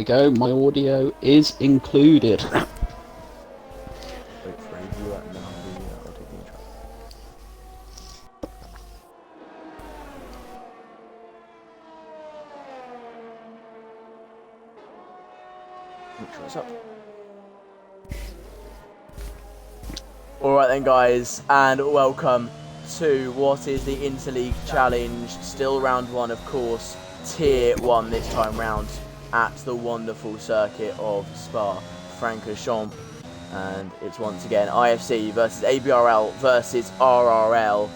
we go, my audio is included. Wait for review and then I'll do the intro. Make sure it's up. Alright then guys, and welcome to what is the Interleague Challenge, still round 1 of course, tier 1 this time round at the wonderful circuit of Spa-Francorchamps, and it's once again IFC versus ABRL versus RRL.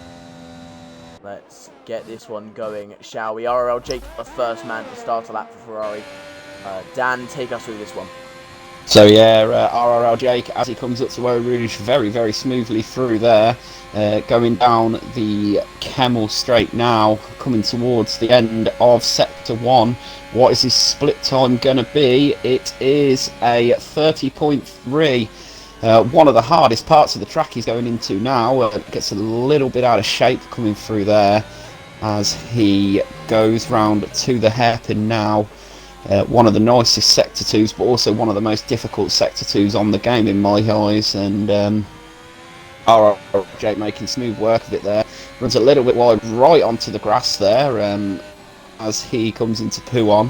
Let's get this one going, shall we? RRL Jake, the first man to start a lap for Ferrari. Dan, take us through this one. So yeah, RRL Jake, as he comes up to Eau Rouge, very, very smoothly through there, going down the Camel Straight now, coming towards the end of Sector 1. What is his split time going to be? It is a 30.3. One of the hardest parts of the track he's going into now. Gets a little bit out of shape coming through there as he goes round to the hairpin now. One of the nicest Sector 2s, but also one of the most difficult Sector 2s on the game in my eyes, and Jake making smooth work of it there. Runs a little bit wide right onto the grass there as he comes into Pouon.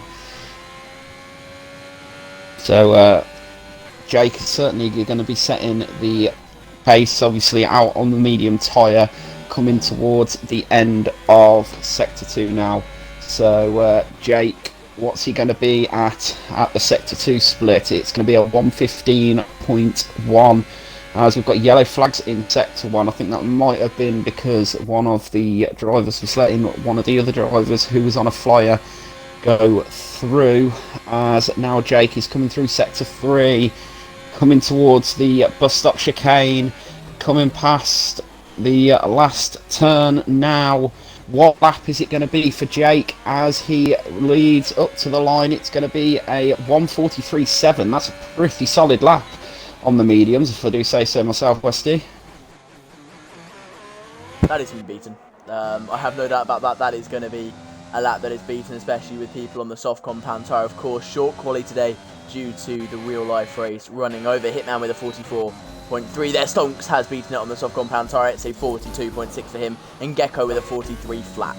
So Jake is certainly going to be setting the pace, obviously out on the medium tyre, coming towards the end of Sector 2 now. So Jake, what's he going to be at the Sector 2 split? It's going to be a 115.1 as we've got yellow flags in Sector 1. I think that might have been because one of the drivers was letting one of the other drivers who was on a flyer go through, as now Jake is coming through Sector 3, coming towards the bus stop chicane, coming past the last turn now. What lap is it going to be for Jake as he leads up to the line? It's going to be a 1:43.7. That's a pretty solid lap on the mediums, if I do say so myself, Westy. That is going to be beaten. I have no doubt about that. That is going to be a lap that is beaten, especially with people on the soft compound tyre. Of course, short quali today due to the real life race running over. Hitman with a 44.3 there. Stonks has beaten it on the soft compound tyre. It's a 42.6 for him. And Gecko with a 43 flat.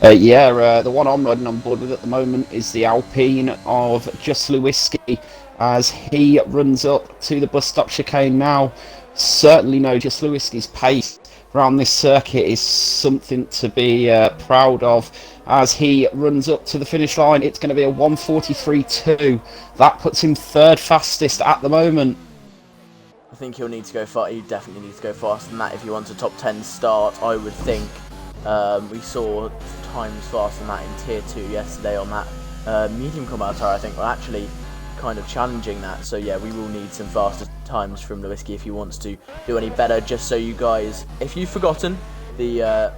The one I'm riding on board with at the moment is the Alpine of Just Lewiski as he runs up to the bus stop chicane now. Certainly know Just Lewiski's pace around this circuit is something to be proud of. As he runs up to the finish line, it's going to be a 1:43.2. That puts him third fastest at the moment. I think he'll need to go far. He definitely needs to go faster than that if he wants a top 10 start, I would think. We saw times faster than that in Tier 2 yesterday on that medium combat tyre, I think. Well, actually kind of challenging that. So yeah, we will need some faster times from Lewiski if he wants to do any better. Just so you guys, if you've forgotten the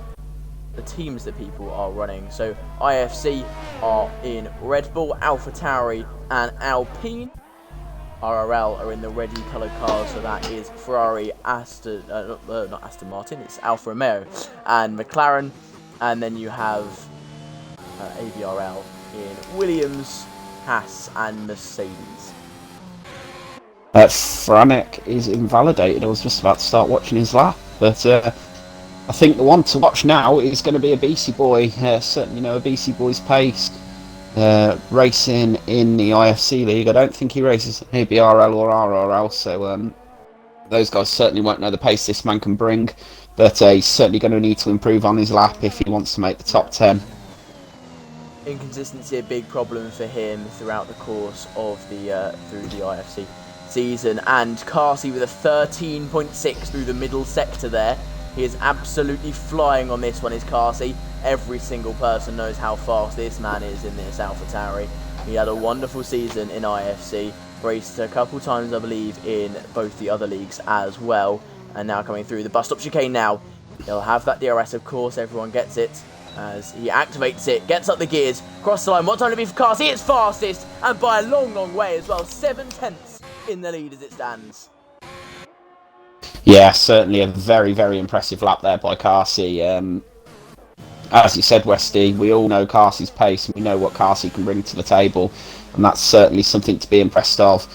teams that people are running. So IFC are in Red Bull, AlphaTauri and Alpine. RRL are in the ready coloured cars, so that is Ferrari, not Aston Martin, it's Alfa Romeo and McLaren. And then you have ABRL in Williams, Haas and Mercedes. Franek is invalidated. I was just about to start watching his lap, but I think the one to watch now is going to be a BC Boy. Certainly know a BC Boy's pace. Racing in the IFC League. I don't think he races ABRL or RRL, so those guys certainly won't know the pace this man can bring, but he's certainly going to need to improve on his lap if he wants to make the top 10. Inconsistency a big problem for him throughout the course of the through the IFC season, and Carsey with a 13.6 through the middle sector there. He is absolutely flying on this one, is Carsey. Every single person knows how fast this man is in this AlphaTauri. He had a wonderful season in IFC, raced a couple times I believe in both the other leagues as well, and now coming through the bus stop chicane now. He'll have that DRS, of course, everyone gets it as he activates it, gets up the gears, cross the line. What time to be for Carsey? It's fastest, and by a long, long way as well. 7/10 in the lead as it stands. Yeah, certainly a very, very impressive lap there by Carsey. As you said, Westy, we all know Carsey's pace and we know what Carsey can bring to the table. and that's certainly something to be impressed of.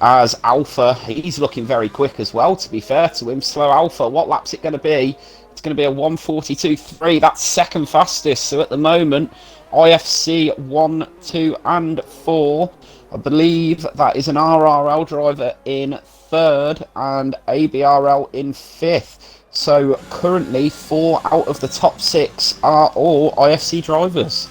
As Alpha, he's looking very quick as well, to be fair to him. Slow Alpha, what lap's it going to be? It's going to be a 1:42.3. That's second fastest. So at the moment, IFC 1, 2 and 4. I believe that is an RRL driver in third and ABRL in fifth. So currently 4 out of the top 6 are all IFC drivers.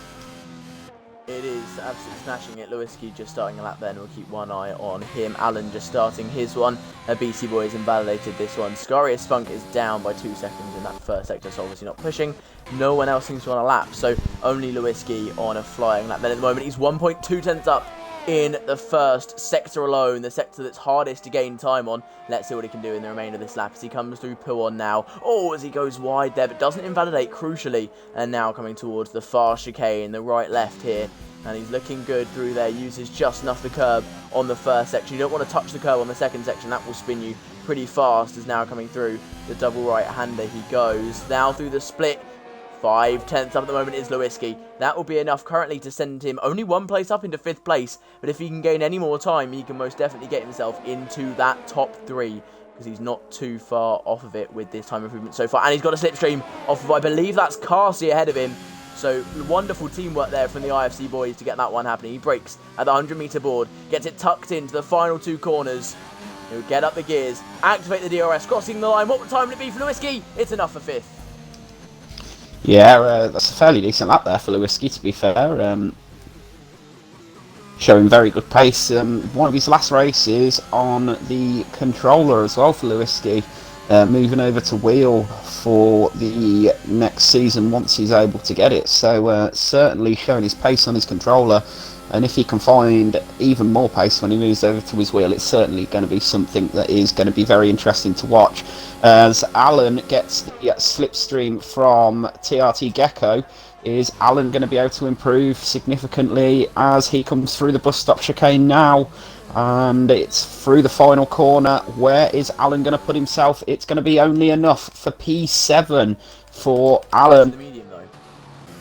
It is absolutely smashing it. Lewinsky just starting a lap then. We'll keep one eye on him. Alan just starting his one. BC Boys invalidated this one. Scarius Funk is down by 2 seconds in that first sector, so obviously not pushing. No one else seems to want a lap, so only Lewinsky on a flying lap. Then at the moment he's 1.2 tenths up in the first sector alone, the sector that's hardest to gain time on. Let's see what he can do in the remainder of this lap as he comes through Puon now. Oh, as he goes wide there, but doesn't invalidate crucially. And now coming towards the far chicane, the right-left here. And he's looking good through there, uses just enough the curb on the first section. You don't want to touch the curb on the second section, that will spin you pretty fast. As now coming through the double right-hander he goes. Now through the split. 5 tenths up at the moment is Lewinsky. That will be enough currently to send him only 1 place up into 5th place. But if he can gain any more time, he can most definitely get himself into that top 3. Because he's not too far off of it with this time improvement so far. And he's got a slipstream off of, I believe that's Carsey ahead of him. So wonderful teamwork there from the IFC boys to get that one happening. He breaks at the 100-meter board, gets it tucked into the final 2 corners. He'll get up the gears, activate the DRS, crossing the line. What time would it be for Lewinsky? It's enough for 5th. Yeah, that's a fairly decent lap there for Lewinsky, to be fair. Showing very good pace. One of his last races on the controller as well for Lewinsky. Moving over to wheel for the next season once he's able to get it. So certainly showing his pace on his controller. And if he can find even more pace when he moves over to his wheel, it's certainly going to be something that is going to be very interesting to watch. As Alan gets the slipstream from TRT Gecko, is Alan going to be able to improve significantly as he comes through the bus stop chicane now? And it's through the final corner. Where is Alan going to put himself? It's going to be only enough for P7 for Alan.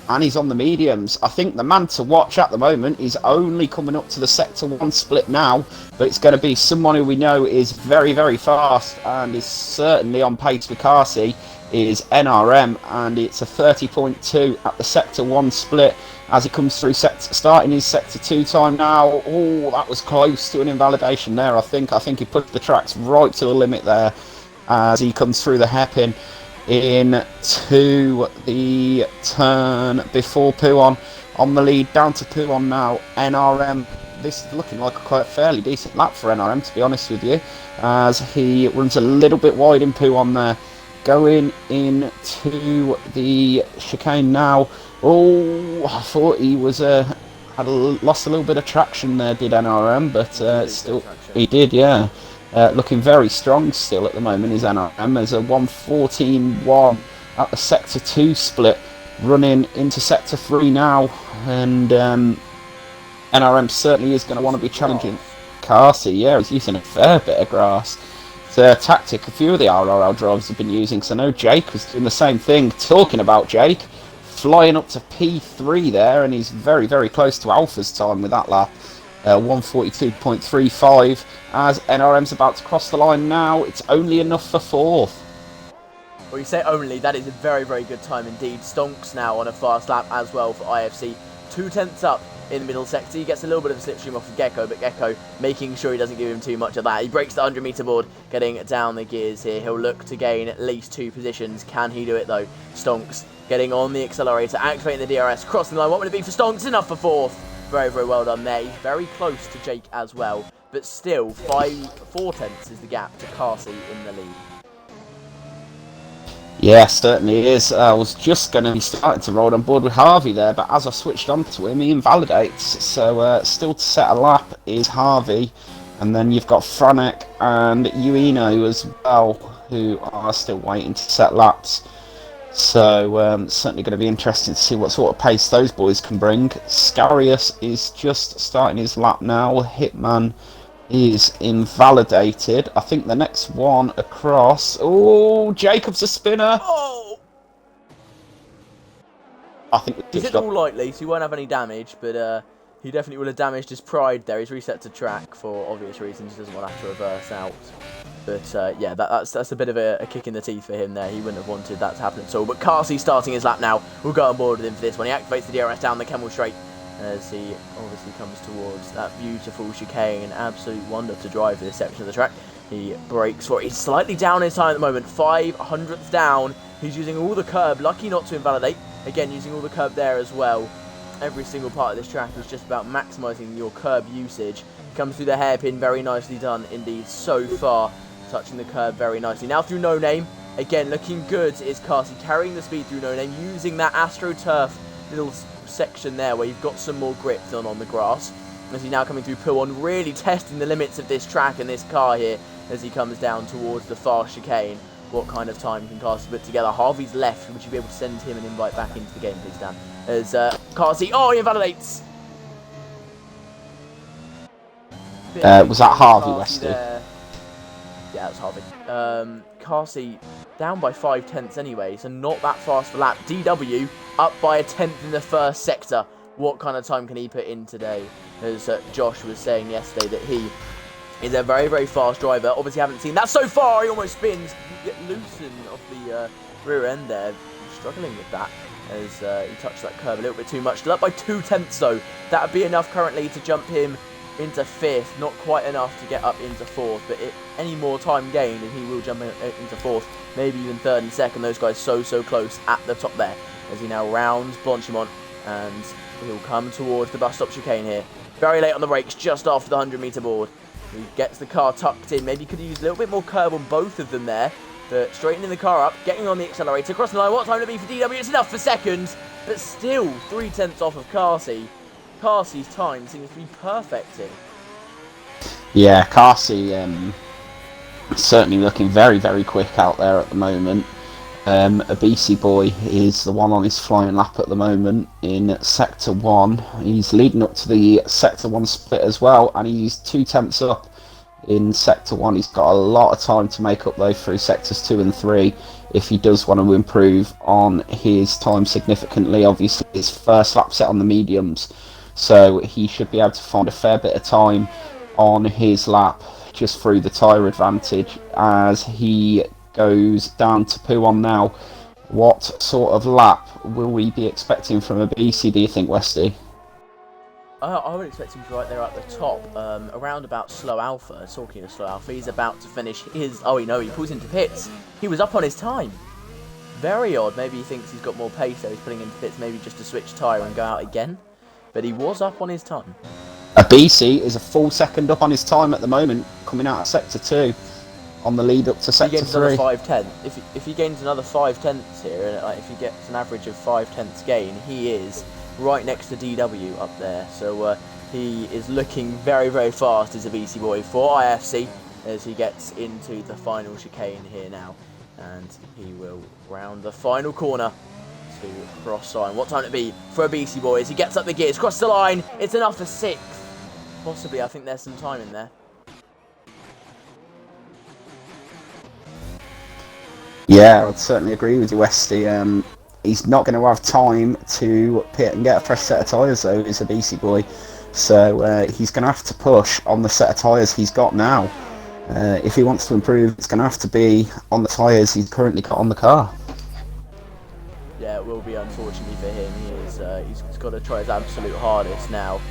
And he's on the mediums. I think the man to watch at the moment is only coming up to the Sector 1 split now, but it's going to be someone who we know is very, very fast and is certainly on pace with Carsey, is NRM, and it's a 30.2 at the Sector 1 split as he comes through starting his Sector 2 time now. Oh, that was close to an invalidation there, I think. I think he put the tracks right to the limit there as he comes through the hairpin into the turn before Puon on the lead, down to Puon now. NRM, this is looking like a quite fairly decent lap for NRM, to be honest with you, as he runs a little bit wide in Puon there, going into the chicane now. Oh, I thought he was lost a little bit of traction there, did NRM, but still he did, yeah. Looking very strong still at the moment is NRM. There's a 1:14.1 at the Sector 2 split, running into Sector 3 now, and NRM certainly is going to want to be challenging Carsey. Yeah, he's using a fair bit of grass. It's a tactic a few of the RRL drivers have been using, so I know Jake was doing the same thing. Talking about Jake, flying up to P3 there, and he's very, very close to Alpha's time with that lap. 1:42.35 as NRM's about to cross the line now. It's only enough for 4th. Well, you say only, that is a very, very good time indeed. Stonks now on a fast lap as well for IFC. 2 tenths up in the middle sector. He gets a little bit of a slipstream off of Gecko, but Gecko making sure he doesn't give him too much of that. He breaks the 100-meter board, getting down the gears here. He'll look to gain at least 2 positions. Can he do it though? Stonks getting on the accelerator, activating the DRS, crossing the line. What would it be for Stonks? Enough for 4th. Very, very well done there. He's very close to Jake as well, but still 4 tenths is the gap to Carsey in the lead. Yeah, certainly is. I was just going to be starting to roll on board with Harvey there, but as I switched on to him, he invalidates. So still to set a lap is Harvey, and then you've got Franek and Ueno as well, who are still waiting to set laps. So certainly going to be interesting to see what sort of pace those boys can bring. Scarius is just starting his lap now. Hitman is invalidated. I think the next one across. Oh, Jacob's a spinner. Oh! I think He's hit all lightly, so he won't have any damage, but He definitely would have damaged his pride there. He's reset to track for obvious reasons. He doesn't want to have to reverse out. But yeah, that's a bit of a kick in the teeth for him there. He wouldn't have wanted that to happen at all. But Carsey starting his lap now. We'll go on board with him for this one. He activates the DRS down the Kemmel Straight as he obviously comes towards that beautiful chicane. Absolute wonder to drive this section of the track. He brakes for it. He's slightly down his time at the moment. 500th down. He's using all the curb. Lucky not to invalidate. Again, using all the curb there as well. Every single part of this track is just about maximising your curb usage. Comes through the hairpin. Very nicely done indeed so far. Touching the curb very nicely. Now through No Name. Again, looking good is Carsey. Carrying the speed through No Name. Using that AstroTurf little section there where you've got some more grip than on the grass. As he's now coming through Puon, really testing the limits of this track and this car here as he comes down towards the fast chicane. What kind of time can Carsey put together? Harvey's left. Would you be able to send him an invite back into the game, please, Dan? As Carsey, oh, he invalidates. Was that Harvey, Westy? Yeah, that was Harvey. Carsey down by 5/10 anyway, so not that fast for lap. DW up by a 10th in the first sector. What kind of time can he put in today? As Josh was saying yesterday that he is a very, very fast driver. Obviously, haven't seen that so far. He almost spins. You get loosened off the rear end there. Struggling with that as he touched that curb a little bit too much. Still up by 2/10 though. That would be enough currently to jump him into 5th. Not quite enough to get up into 4th. But any more time gained and he will jump into 4th. Maybe even 3rd and 2nd. Those guys so close at the top there. As he now rounds Blanchimont and he'll come towards the bus stop chicane here. Very late on the brakes, just after the 100-metre board. He gets the car tucked in. Maybe he could have used a little bit more curb on both of them there. But straightening the car up, getting on the accelerator, across the line. What time to be for DW? It's enough for seconds, but still 3/10 off of Carsey. Carsey's time seems to be perfecting. Yeah, Carsey certainly looking very, very quick out there at the moment. A BC boy is the one on his flying lap at the moment in Sector 1. He's leading up to the Sector 1 split as well, and he's 2/10 up in Sector 1. He's got a lot of time to make up though through Sectors 2 and 3 if he does want to improve on his time significantly. Obviously his first lap set on the mediums, so he should be able to find a fair bit of time on his lap just through the tyre advantage as he goes down to Puon now. What sort of lap will we be expecting from a BC, do you think, Westy? I would expect him to be right there at the top, around about Slow Alpha. Talking of Slow Alpha, he's about to finish his... Oh, no, he pulls into pits. He was up on his time. Very odd. Maybe he thinks he's got more pace, so he's putting into pits maybe just to switch tyre and go out again. But he was up on his time. A BC is a full second up on his time at the moment, coming out of Sector 2. On the lead up to Sector 3. He gains another 5/10. If he gains another 5/10 here, and if he gets an average of 5/10 gain, he is right next to DW up there. So he is looking very, very fast as a BC boy for IFC as he gets into the final chicane here now. And he will round the final corner to cross line. What time it be for a BC boy as he gets up the gears, cross the line. It's enough for 6th. Possibly, I think there's some time in there. Yeah, I would certainly agree with you, Westy. He's not going to have time to pit and get a fresh set of tyres, though. He's a BC boy. So he's going to have to push on the set of tyres he's got now. If he wants to improve, it's going to have to be on the tyres he's currently got on the car. Yeah, it will be, unfortunately for him. He's got to try his absolute hardest now.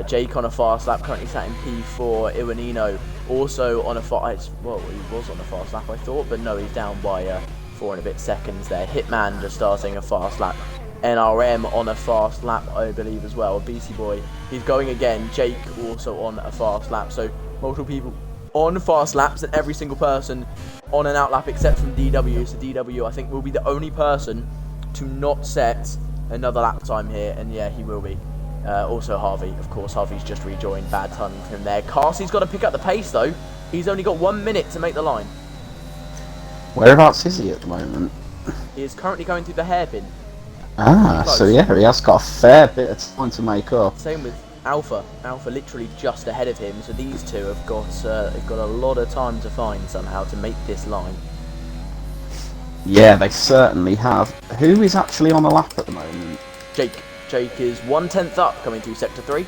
Jake on a fast lap, currently sat in P4. Iwanino also on a fast... Well, he was on a fast lap, I thought, but no, he's down by 4 and a bit seconds there. Hitman just starting a fast lap. NRM on a fast lap, I believe, as well. BC boy, he's going again. Jake also on a fast lap. So multiple people on fast laps and every single person on an out lap except from DW. So DW, I think, will be the only person to not set another lap time here. And yeah, he will be. Also Harvey, of course. Harvey's just rejoined. Bad timing from there. Carsey's got to pick up the pace, though. He's only got 1 minute to make the line. Whereabouts is he at the moment? He is currently going through the hairpin. Ah, so yeah, he has got a fair bit of time to make up. Same with Alpha. Alpha literally just ahead of him. So these two have got a lot of time to find somehow to make this line. Yeah, they certainly have. Who is actually on a lap at the moment? Jake. Jake is 1/10 up coming through Sector 3.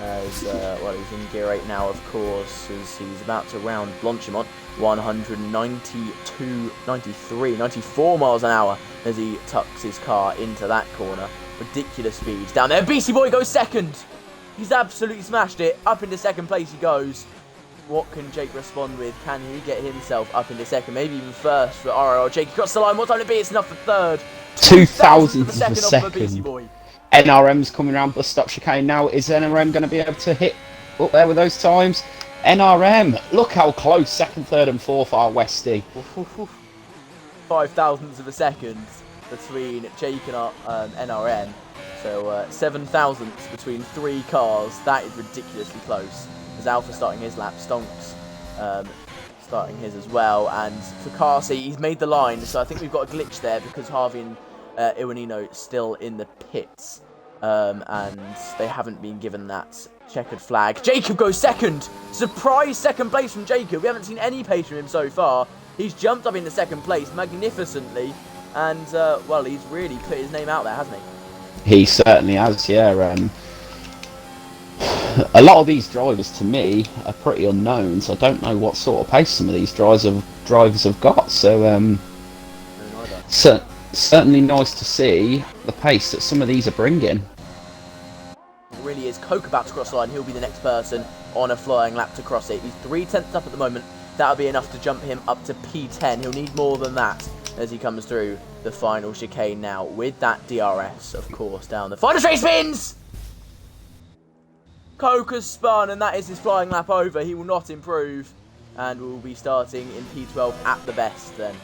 As well, he's in gear 8 now, of course, as he's about to round Blanchimont. 192, 93, 94 miles an hour as he tucks his car into that corner. Ridiculous speeds down there. Beastie Boy goes second. He's absolutely smashed it. Up into second place he goes. What can Jake respond with? Can he get himself up into second? Maybe even first for RRL. Jake across the line. What time to be? It's enough for third. 2,000th of a second. Off Beastie Boy. NRM's coming around bus stop chicane now. Is NRM going to be able to hit up there with those times? NRM, look how close second, third and fourth are Westy. 5,000ths of a second between Jake and NRM. So 7,000ths between 3 cars. That is ridiculously close. As Alpha starting his lap, Stonks starting his as well. And for Carsey, he's made the line. So I think we've got a glitch there because Harvey and Iwanino still in the pits. And they haven't been given that checkered flag. Jacob goes second. Surprise second place from Jacob. We haven't seen any pace from him so far. He's jumped up into second place magnificently. And, well, he's really put his name out there, hasn't he? He certainly has, yeah. A lot of these drivers, to me, are pretty unknown, so I don't know what sort of pace some of these drivers have got. So, certainly nice to see the pace that some of these are bringing. It really is. Coke about to cross the line. He'll be the next person on a flying lap to cross it. He's 3/10 up at the moment. That'll be enough to jump him up to P10. He'll need more than that as he comes through the final chicane now with that DRS, of course, down the final straight spins. Coke has spun, and that is his flying lap over. He will not improve, and will be starting in P12 at the best then.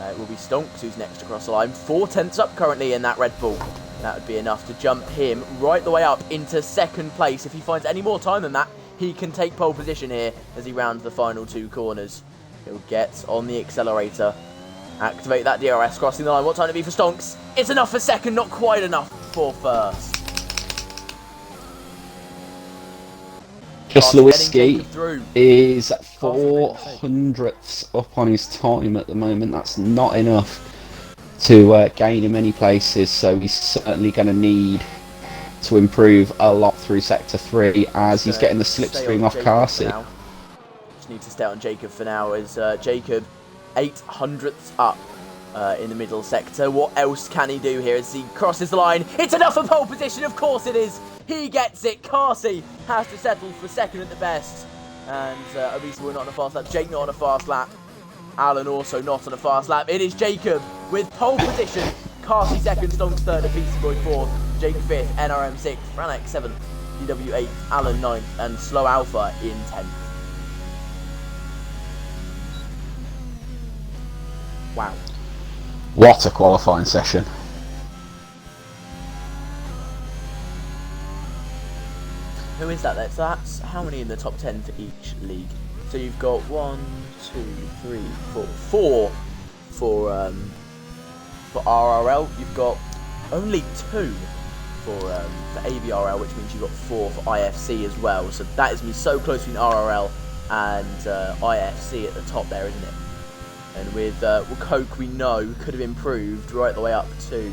It will be Stonks who's next across the line. 4/10 up currently in that Red Bull. That would be enough to jump him right the way up into second place. If he finds any more time than that, he can take pole position here as he rounds the final 2 corners. He'll get on the accelerator, activate that DRS, crossing the line. What time to be for Stonks? It's enough for second, not quite enough for first. Just Lewinsky is 400ths up on his time at the moment. That's not enough to gain him any places, so he's certainly going to need to improve a lot through Sector 3 as he's getting the slipstream off Carsey. Just need to stay on Jacob for now as Jacob 800ths up in the middle sector. What else can he do here as he crosses the line? It's enough for pole position, of course it is. He gets it. Carsey has to settle for second at the best. And obviously we're not on a fast lap. Jake not on a fast lap. Alan also not on a fast lap. It is Jacob with pole position. Carsey second, Stonks third, and Beastie Boy fourth. Jake fifth, NRM sixth, Franek seventh, DW eighth, Alan ninth, and Slow Alpha in 10th. Wow. What a qualifying session. Who is that? So that's how many in the top 10 for each league. So you've got 1, 2, 3, 4 for RRL. You've got only 2 for ABRL, which means you've got 4 for IFC as well. So that is me so close between RRL and IFC at the top there, isn't it? And with Coke, we know could have improved right the way up to.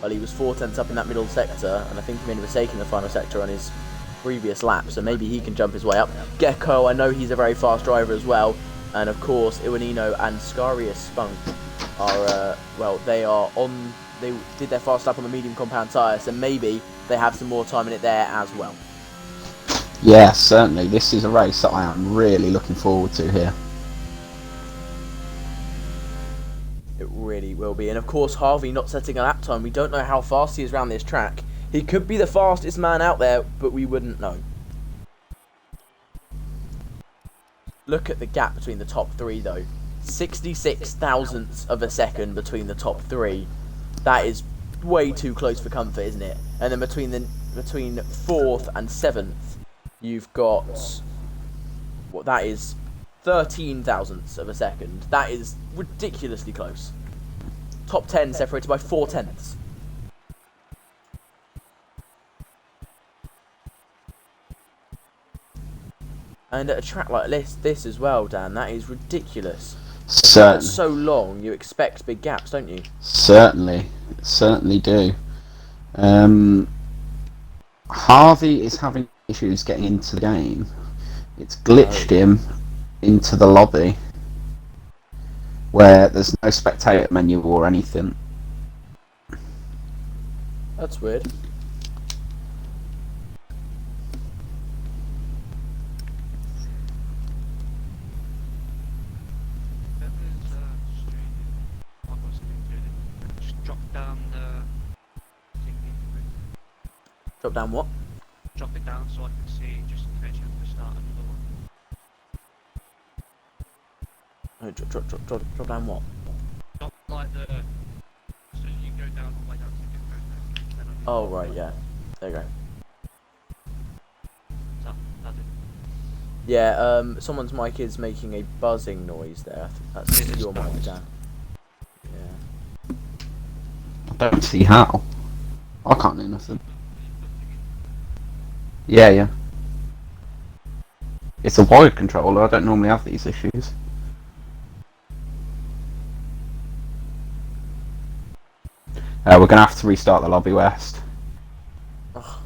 Well, he was 4/10 up in that middle sector, and I think he made a mistake in the final sector on his previous lap, so maybe he can jump his way up. Gecko, I know he's a very fast driver as well, and of course Iwanino and Scarius Spunk are well, they did their fast lap on the medium compound tyre, so maybe they have some more time in it there as well. Yeah, certainly. This is a race that I am really looking forward to here. It really will be, and of course Harvey not setting a lap time. We don't know how fast he is around this track. He could be the fastest man out there, but we wouldn't know. Look at the gap between the top 3 though. 66 thousandths of a second between the top 3. That is way too close for comfort, isn't it? And then between 4th and 7th, you've got what that is 13 thousandths of a second. That is ridiculously close. Top 10 separated by 4/10. And at a track like this as well, Dan, that is ridiculous. Certainly. It's so long, you expect big gaps, don't you? Certainly do. Harvey is having issues getting into the game. It's glitched Oh, him into the lobby where there's no spectator menu or anything. that's weird. Just drop down the thingy. Drop down what? Drop it down so I can see, just in case you have to start another one. Oh, drop down what? Not like the. So you go down all the way down to the program. Then on Oh, right, yeah. There you go. That's it. Yeah, someone's mic is making a buzzing noise there. I think that's your mic, Dan. Yeah. I don't see how. I can't do nothing. Yeah. It's a wired controller. I don't normally have these issues. We're gonna have to restart the lobby west. Ugh. Of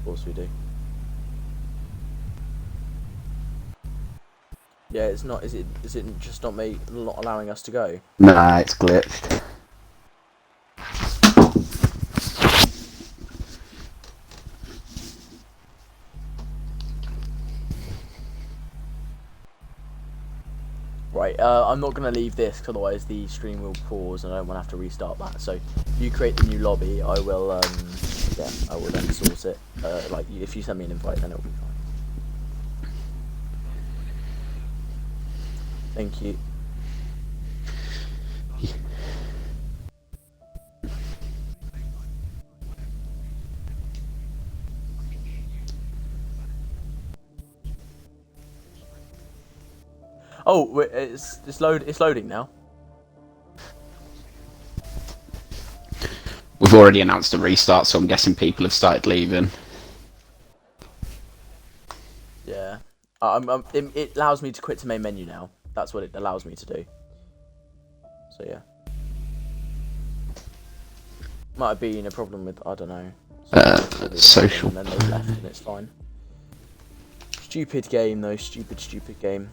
course we do. Yeah, it's not. Is it just not allowing us to go? Nah, it's glitched. Right. I'm not gonna leave this, 'cause otherwise the stream will pause, and I don't want to have to restart that. So, if you create the new lobby, I will. Yeah, I will then source it. Like if you send me an invite, then it'll be fine. Thank you. Oh, wait, it's loading now. We've already announced a restart, so I'm guessing people have started leaving. Yeah. It allows me to quit to main menu now. That's what it allows me to do. So yeah. Might have been a problem with, I don't know. Social. And then they left and it's fine. Stupid game though, stupid game.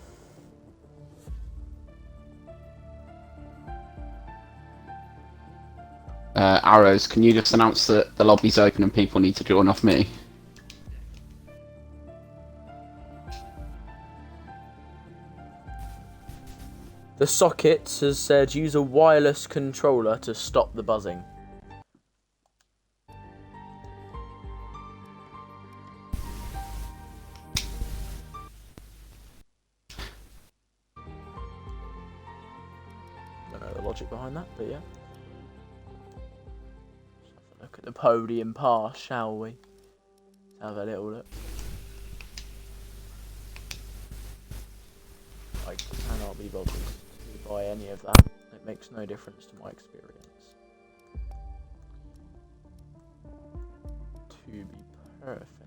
Arrows, can you just announce that the lobby's open and people need to join off me? The socket has said use a wireless controller to stop the buzzing. Don't know the logic behind that, but yeah. Let's have a look at the podium pass, shall we? Let's have a little look. I cannot be bothered to buy any of that. It makes no difference to my experience. To be perfectly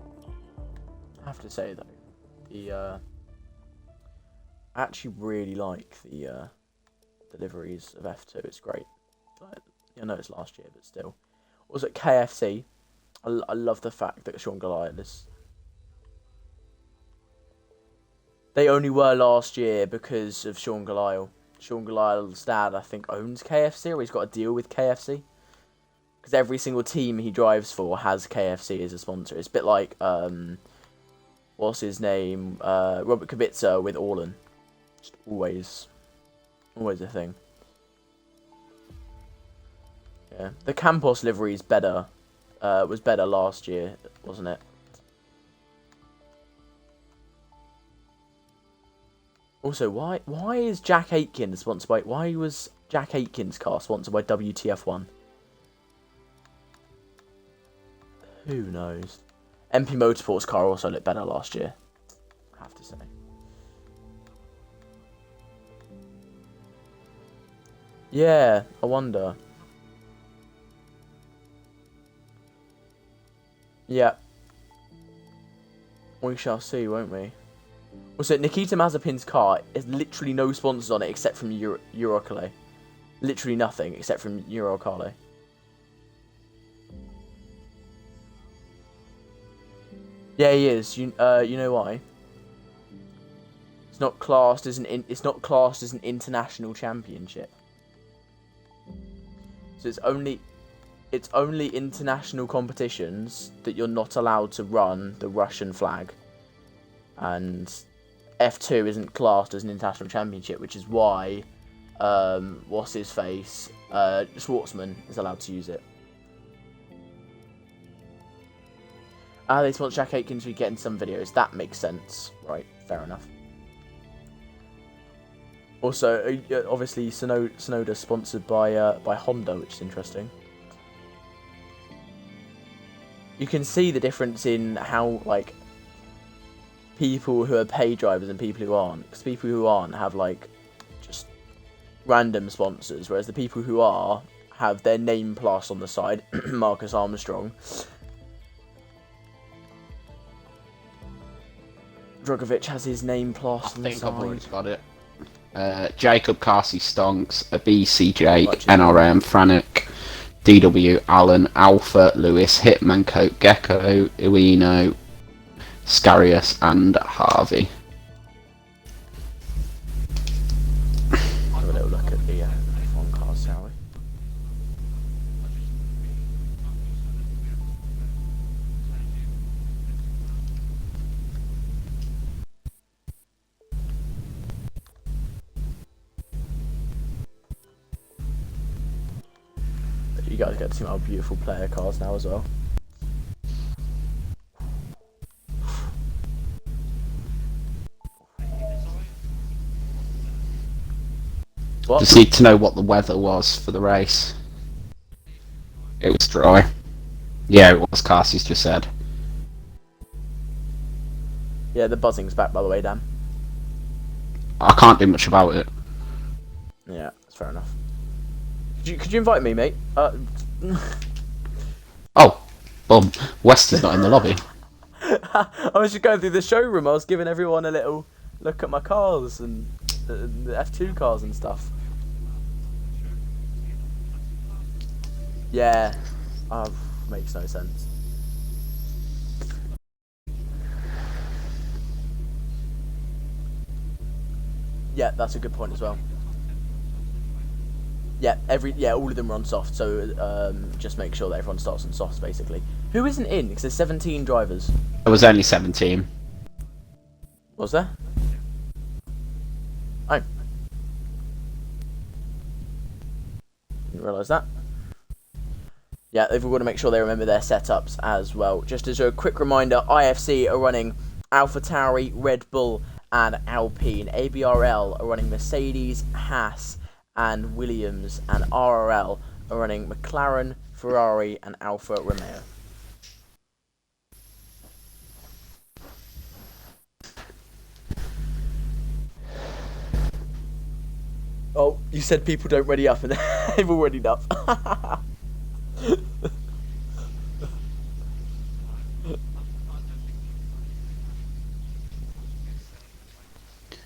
honest. I have to say though, I actually really like the deliveries of F2. It's great. I know it's last year, but still. Was at KFC. I love the fact that Sean Goliath is. They only were last year because of Sean Goliath. Sean Goliath's dad, I think, owns KFC, or he's got a deal with KFC. Because every single team he drives for has KFC as a sponsor. It's a bit like, what's his name? Robert Kubica with Orlan. Just always a thing. Yeah, the Campos livery is better. Was better last year, wasn't it? Also, why is Jack Aitken sponsored by? Why was Jack Aitken's car sponsored by WTF1? Who knows? MP Motorsport's car also looked better last year, I have to say. Yeah, I wonder. Yeah. We shall see, won't we? Also, Nikita Mazepin's car has literally no sponsors on it except from Eurocale. Literally nothing except from Eurocale. Yeah, he is. You know why? It's not classed as an international championship. So it's only international competitions that you're not allowed to run the Russian flag, and F2 isn't classed as an international championship, which is why what's his face, Schwartzman is allowed to use it. They sponsor Jack Aitkins, we get in some videos. That makes sense, right? Fair enough. Also, obviously, Sonoda's sponsored by Honda, which is interesting. You can see the difference in how, like, people who are paid drivers and people who aren't. Because people who aren't have, like, just random sponsors, whereas the people who are have their name plastered on the side. Marcus Armstrong. Drogovic has his name plastered on the side. I think I've already got it. Jacob Carsey Stonks, BCJ, NRM, Franek, DW, Allen, Alpha, Lewis, Hitman, Coke, Gecko, Ueno, Scarius, and Harvey. Have a little look at the F1 cars, shall we? You guys get to see my beautiful player cars now as well. What? Just need to know what the weather was for the race. It was dry. Yeah, it was, Carsey's just said. Yeah, the buzzing's back, by the way, Dan. I can't do much about it. Yeah, that's fair enough. Could you invite me, mate? Oh, bum. Westy's not in the lobby. I was just going through the showroom. I was giving everyone a little look at my cars and the F2 cars and stuff. Yeah, makes no sense. Yeah, that's a good point as well. Yeah, all of them are on soft, so just make sure that everyone starts on softs, basically. Who isn't in? Because there's 17 drivers. There was only 17. Was there? Oh. Didn't realise that. Yeah, they've all got to make sure they remember their setups as well. Just as a quick reminder, IFC are running AlphaTauri, Red Bull, and Alpine. ABRL are running Mercedes, Haas, and Williams, and RRL are running McLaren, Ferrari, and Alfa Romeo. Oh, you said people don't ready up, and they've all readied up.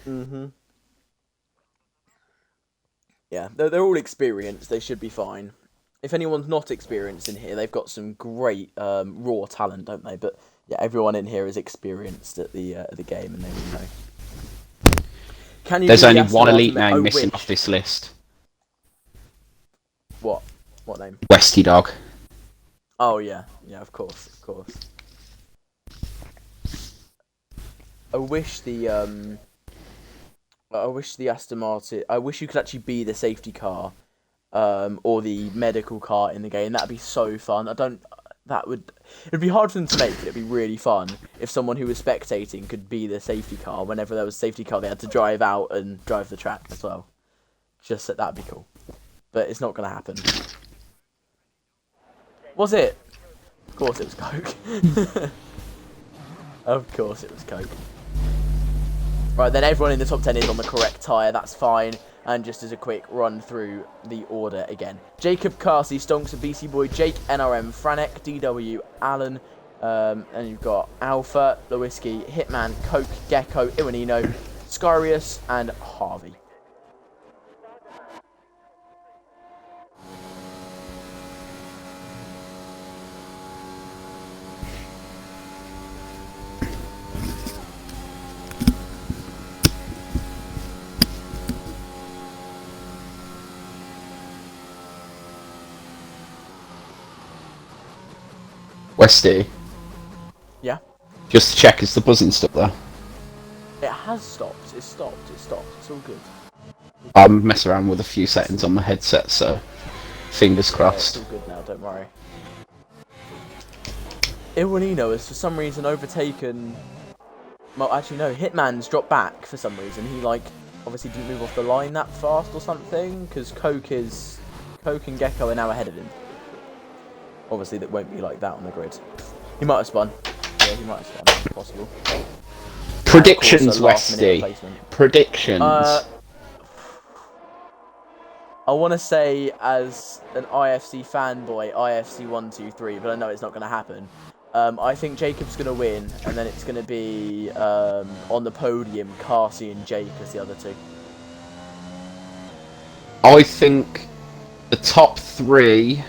Mhm. Yeah, they're all experienced. They should be fine. If anyone's not experienced in here, they've got some great raw talent, don't they? But yeah, everyone in here is experienced at the game, and they will know. Can you? There's only one elite name missing off this list. What? What name? Westy Dog. Oh yeah, yeah, of course, of course. I wish the Aston Martin. I wish you could actually be the safety car, or the medical car in the game. That'd be so fun. It'd be hard for them to make, but it'd be really fun if someone who was spectating could be the safety car. Whenever there was a safety car, they had to drive out and drive the track as well. Just that that'd be cool, but it's not gonna happen. Was it? Of course it was Coke. Of course it was Coke. Right, then everyone in the top 10 is on the correct tyre, that's fine. And just as a quick run through the order again. Jacob Carsey, Stonks and BC Boy, Jake, NRM, Franek, DW, Allen, and you've got Alpha, Lewiski, Hitman, Coke, Gecko, Iwanino, Scarius, and Harvey. Westy, Yeah. just to check, is the buzzing still there? It has stopped. It's stopped. It's stopped. It's all good. I'm messing around with a few settings on my headset, so fingers Yeah, crossed. it's all good now. Don't worry. Iwanino has for some reason overtaken. Well, actually no. Hitman's dropped back for some reason. He like obviously didn't move off the line that fast or something because Coke and Gecko are now ahead of him. Obviously that won't be like that on the grid. He might have spun. Yeah, he might have spun. That's possible. Predictions, Of course, a last-minute Westy. replacement. Predictions. I want to say as an IFC fanboy, IFC 1, 2, 3, but I know it's not going to happen. I think Jacob's going to win, and then it's going to be on the podium, Carsey and Jake as the other two. I think the top 3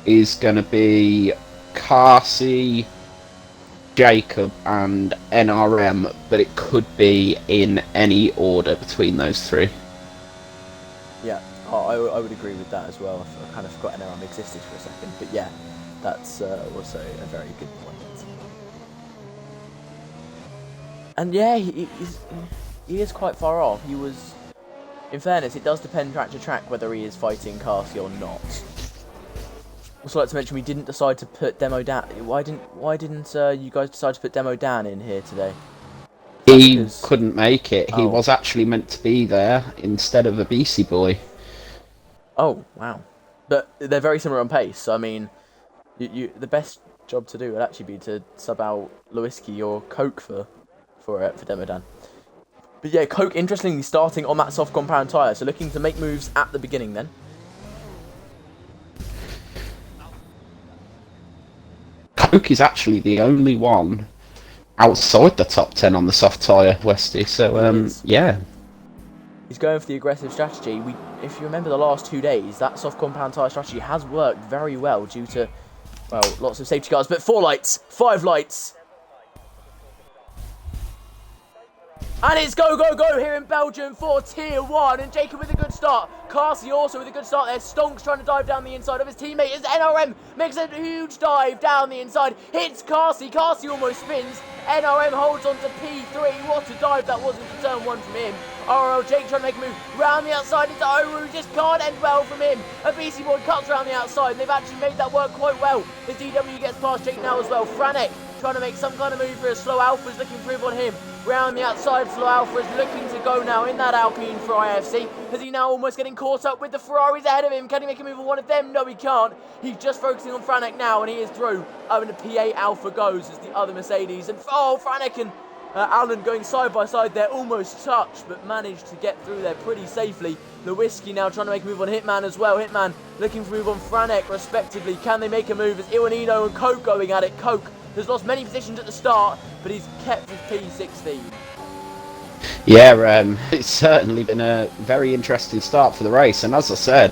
is going to be Carsey, Jacob, and NRM, but it could be in any order between those 3. Yeah, I would agree with that as well. I kind of forgot NRM existed for a second, but yeah, that's also a very good point. And yeah, he is quite far off. He was, in fairness, it does depend track to track whether he is fighting Carsey or not. Also, like to mention, we didn't decide to put Demo Dan. Why didn't you guys decide to put Demo Dan in here today? He couldn't make it. He was actually meant to be there instead of a BC boy. Oh wow! But they're very similar on pace. So, I mean, the best job to do would actually be to sub out Lewinsky or Coke for Demo Dan. But yeah, Coke interestingly starting on that soft compound tyre, so looking to make moves at the beginning then. Coke is actually the only one outside the top 10 on the soft tyre, Westy, so yeah. He's going for the aggressive strategy. If you remember the last 2 days, that soft compound tyre strategy has worked very well due to, well, lots of safety cars, but 4 lights, 5 lights. And it's go, go, go here in Belgium for Tier 1. And Jacob with a good start. Carsey also with a good start there. Stonk's trying to dive down the inside of his teammate as NRM makes a huge dive down the inside. Hits Carsey. Carsey almost spins. NRM holds on to P3. What a dive that was into turn 1 from him. RL Jake trying to make a move round the outside into Oru. Just can't end well from him. A BC boy cuts around the outside. And they've actually made that work quite well. As DW gets past Jake now as well. Franek trying to make some kind of move for a slow Alpha's looking for him on him. Round the outside, slow Alpha is looking to go now in that Alpine for IFC. Is he now almost getting caught up with the Ferraris ahead of him? Can he make a move on one of them? No, he can't. He's just focusing on Franek now, and he is through. And the P8 Alpha goes as the other Mercedes. And Franek and Alan going side by side there, almost touched, but managed to get through there pretty safely. Lewinsky now trying to make a move on Hitman as well. Hitman looking for a move on Franek, respectively. Can they make a move? As Iwanino and Coke going at it. Coke has lost many positions at the start, but he's kept his P16. Yeah, it's certainly been a very interesting start for the race, and as I said,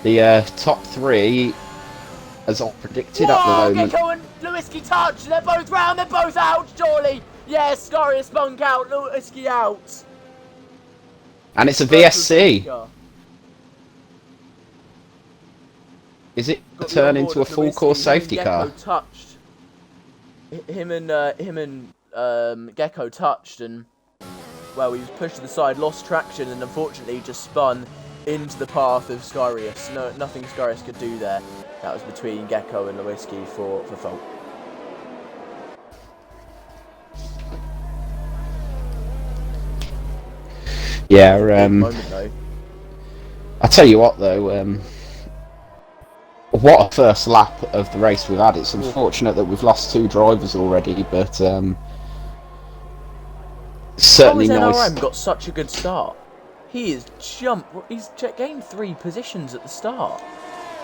the top 3, as I predicted at the moment. Gecko and Lewinsky touch, they're both round, they're both out, surely. Yes, Scurry has spunk out, Lewinsky out. And it's a VSC. Is it turn into a full course safety car? Touched. Him and Gecko touched, and well, he was pushed to the side, lost traction, and unfortunately just spun into the path of Scarius. No, nothing Scarius could do there. That was between Gecko and Lewinsky for fault. Yeah, Moment, though. I'll tell you what though, what a first lap of the race we've had. It's unfortunate that we've lost 2 drivers already, but certainly How has nice. NRM got such a good start? He's gained 3 positions at the start.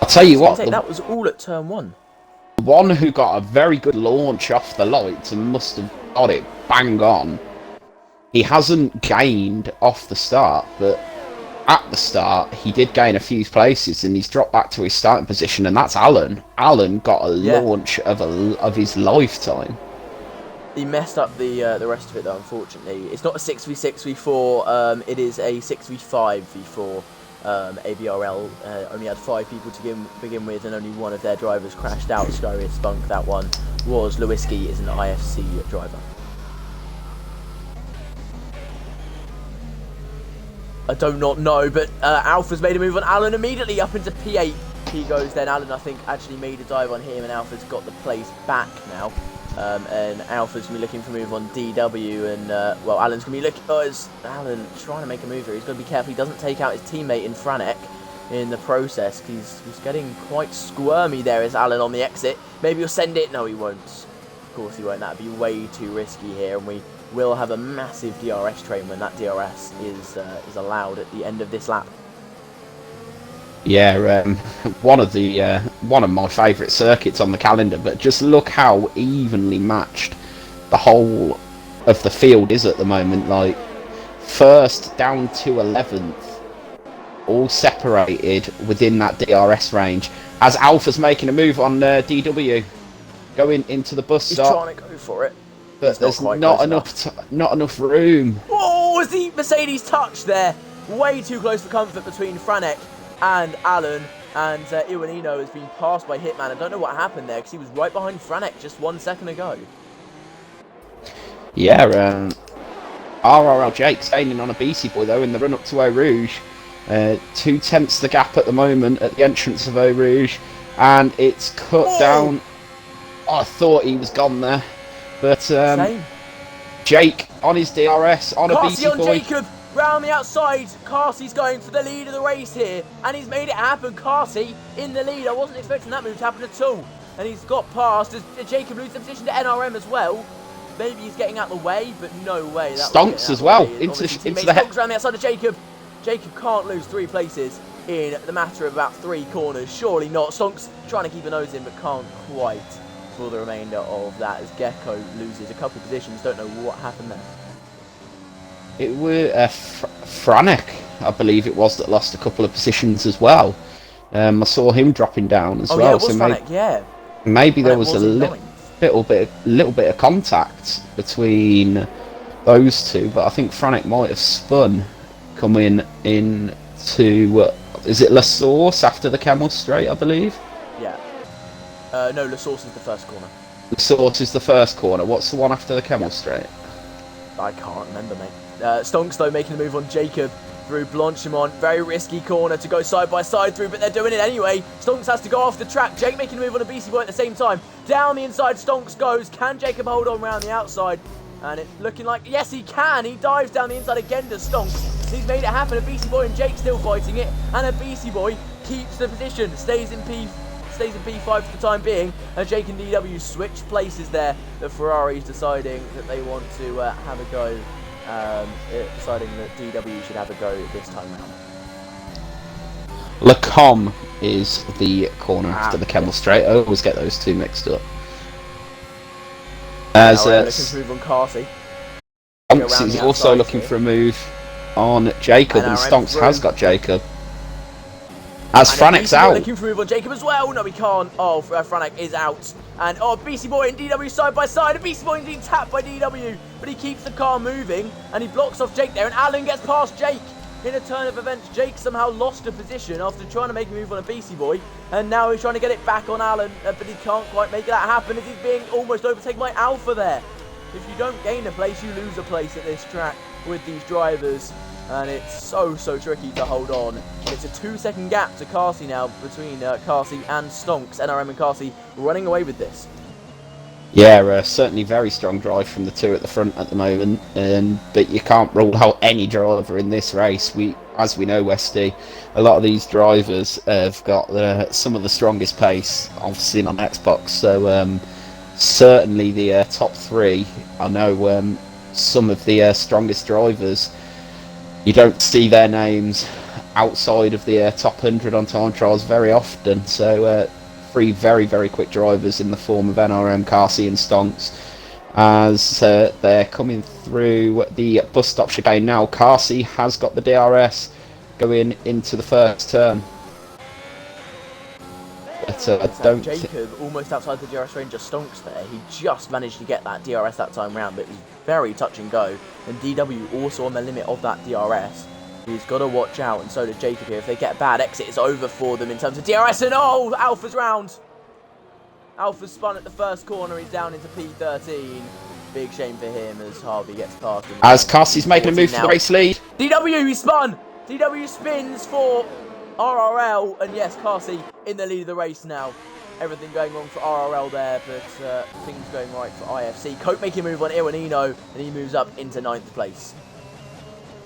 I'll tell you what, that was all at turn 1. The one who got a very good launch off the lights and must have got it bang on. He hasn't gained off the start, but at the start he did gain a few places, and he's dropped back to his starting position, and that's Alan. Alan got a launch of his lifetime. He messed up the rest of it though, unfortunately. It's not a 6v6 v4, it is a 6v5 v4. ABRL only had 5 people to begin with, and only one of their drivers crashed out. Scurry spunked that one. was Lewiski is an IFC driver. I do not know, but Alpha's made a move on Alan immediately up into P8. He goes then. Alan, I think, actually made a dive on him, and Alpha's got the place back now. And Alpha's going to be looking for a move on DW, and, well, Alan's going to be looking... Oh, it's Alan trying to make a move here. He's got to be careful he doesn't take out his teammate in Franek in the process. He's getting quite squirmy there as Alan on the exit. Maybe he'll send it. No, he won't. Of course he won't. That would be way too risky here, and we will have a massive DRS train when that DRS is allowed at the end of this lap. Yeah, one of my favourite circuits on the calendar, but just look how evenly matched the whole of the field is at the moment. Like, first down to 11th, all separated within that DRS range. As Alpha's making a move on DW, going into the bus stop. He's trying to go for it. But there's not enough room. Oh, is the Mercedes touch there? Way too close for comfort between Franek and Alan. And Iwanino has been passed by Hitman. I don't know what happened there because he was right behind Franek just 1 second ago. Yeah, RRL Jake staying on a BC boy though in the run up to Eau Rouge. 2/10 the gap at the moment at the entrance of Eau Rouge. And it's cut down. Oh, I thought he was gone there. But Jake on his DRS on a BC on boy. Jacob round the outside. Carsey's going for the lead of the race here, and he's made it happen. Carsey in the lead. I wasn't expecting that move to happen at all, and he's got past. Does Jacob lose the position to NRM as well? Maybe he's getting out of the way, but no way. Stonks as well into the Stonks around the outside of Jacob. Jacob can't lose 3 places in the matter of about 3 corners. Surely not. Stonks trying to keep a nose in, but can't quite for the remainder of that as Gecko loses a couple of positions. Don't know what happened there. It was Franek, I believe it was, that lost a couple of positions as well. I saw him dropping down as well. Yeah, it was Franek, yeah. Maybe there was a little bit of contact between those two, but I think Franek might have spun coming into is it La Source after the Camel Straight, I believe. Yeah. No, La Source is the first corner. La Source is the first corner. What's the one after the Camel Straight? I can't remember, mate. Stonks, though, making the move on Jacob through Blanchimont. Very risky corner to go side by side through, but they're doing it anyway. Stonks has to go off the track. Jake making a move on a BC boy at the same time. Down the inside, Stonks goes. Can Jacob hold on around the outside? And it's looking like, yes, he can. He dives down the inside again to Stonks. He's made it happen. A BC boy and Jake still fighting it. And a BC boy keeps the position. Stays in P5 for the time being. And Jake and DW switch places there. The Ferrari's deciding that they want to have a go. Deciding that DW should have a go this time round. Lacombe is the corner after the Camel Straight. I always get those two mixed up. As looking to move on Carsey. Stonks is also looking for a move on Jacob, and Stonks has got Jacob. As Franek's out. Looking for a move on Jacob as well. No, he can't. Oh, Franek is out. And BC Boy and DW side by side. And BC Boy is being tapped by DW, but he keeps the car moving and he blocks off Jake there. And Alan gets past Jake in a turn of events. Jake somehow lost a position after trying to make a move on a BC Boy, and now he's trying to get it back on Alan, but he can't quite make that happen as he's being almost overtaken by Alpha there. If you don't gain a place, you lose a place at this track with these drivers. And it's so tricky to hold on. It's a 2-second gap to Carsey now between Carsey and Stonks. NRM and Carsey running away with this. Yeah, certainly very strong drive from the two at the front at the moment. But you can't rule out any driver in this race. As we know, Westy, a lot of these drivers have got some of the strongest pace I've seen on Xbox. So certainly the top 3, I know some of the strongest drivers. You don't see their names outside of the top 100 on time trials very often. So 3 very quick drivers in the form of NRM, Carsey and Stonks. As they're coming through the bus stop chicane now. Carsey has got the DRS going into the first turn. But I don't... Jacob almost outside the DRS range of Stonks there. He just managed to get that DRS that time round, but it was very touch and go. And DW also on the limit of that DRS. He's got to watch out, and so does Jacob here. If they get a bad exit, it's over for them in terms of DRS. And oh, Alpha's round. Alpha spun at the first corner. He's down into P13. Big shame for him as Harvey gets past him. As Carsey's making a move for the race lead. DW, he spun! DW spins for RRL. And yes, Carsey in the lead of the race now. Everything going wrong for RRL there, but things going right for IFC. Coke making a move on Iwanino, and he moves up into 9th place.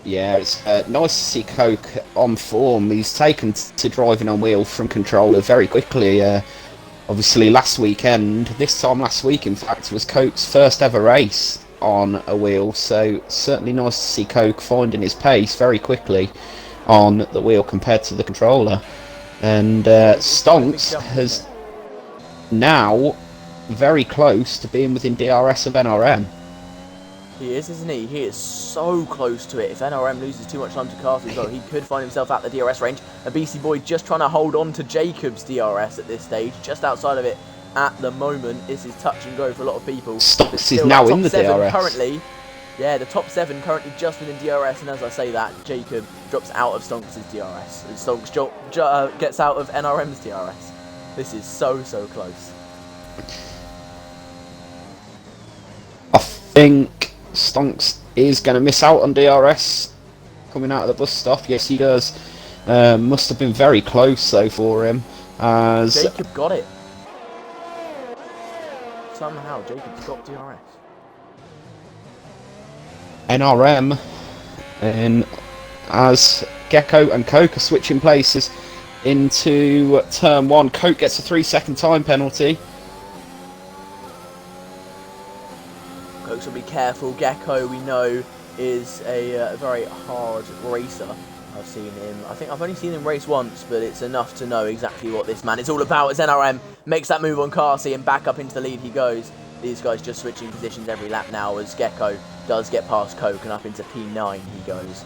Yeah, it's nice to see Coke on form. He's taken to driving on wheel from controller very quickly. Obviously, this time last week, in fact, was Coke's first ever race on a wheel. So certainly nice to see Coke finding his pace very quickly on the wheel compared to the controller. And Stonks has now very close to being within DRS of NRM. He is, isn't he? He is so close to it. If NRM loses too much time to Carsey as well, he could find himself at the DRS range. A BC Boy just trying to hold on to Jacob's DRS at this stage, just outside of it at the moment. This is touch and go for a lot of people. Stonks is now in the DRS. Currently, yeah, the top 7 currently just within DRS, and as I say that, Jacob drops out of Stonks' DRS. And Stonks gets out of NRM's DRS. This is so close. I think Stonks is going to miss out on DRS coming out of the bus stop. Yes, he does. Must have been very close though for him. As Jacob got it. Somehow Jacob's got DRS. NRM, and as Gecko and Coke are switching places into turn 1, Coke gets a 3-second time penalty. Coke will be careful. Gecko, we know, is a very hard racer. I've seen him. I think I've only seen him race once, but it's enough to know exactly what this man is all about. As NRM makes that move on Carsey and back up into the lead he goes. These guys just switching positions every lap now as Gecko does get past Coke and up into P9 he goes.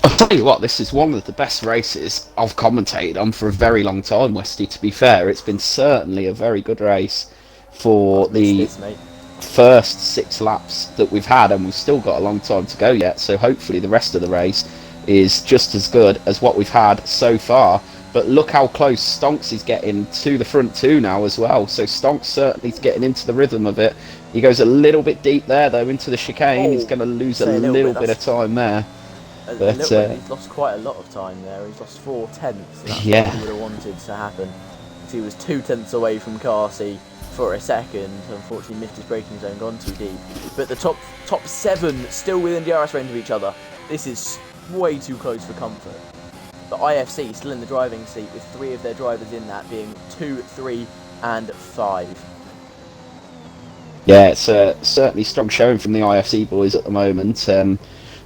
I'll tell you what, this is one of the best races I've commentated on for a very long time, Westy, to be fair. It's been certainly a very good race for the first 6 laps that we've had, and we've still got a long time to go yet, so hopefully the rest of the race is just as good as what we've had so far. But look how close Stonks is getting to the front 2 now as well, so Stonks certainly is getting into the rhythm of it. He goes a little bit deep there though into the chicane. He's going to lose a little bit of time there. But he's lost quite a lot of time there. He's lost 4 tenths. That's what he would have wanted to happen. He was 2 tenths away from Carsey for a second. Unfortunately missed his braking zone, gone too deep. But the top 7 still within DRS range of each other. This is way too close for comfort. But IFC still in the driving seat with 3 of their drivers in that, being 2, 3 and 5. Yeah, it's certainly strong showing from the IFC boys at the moment.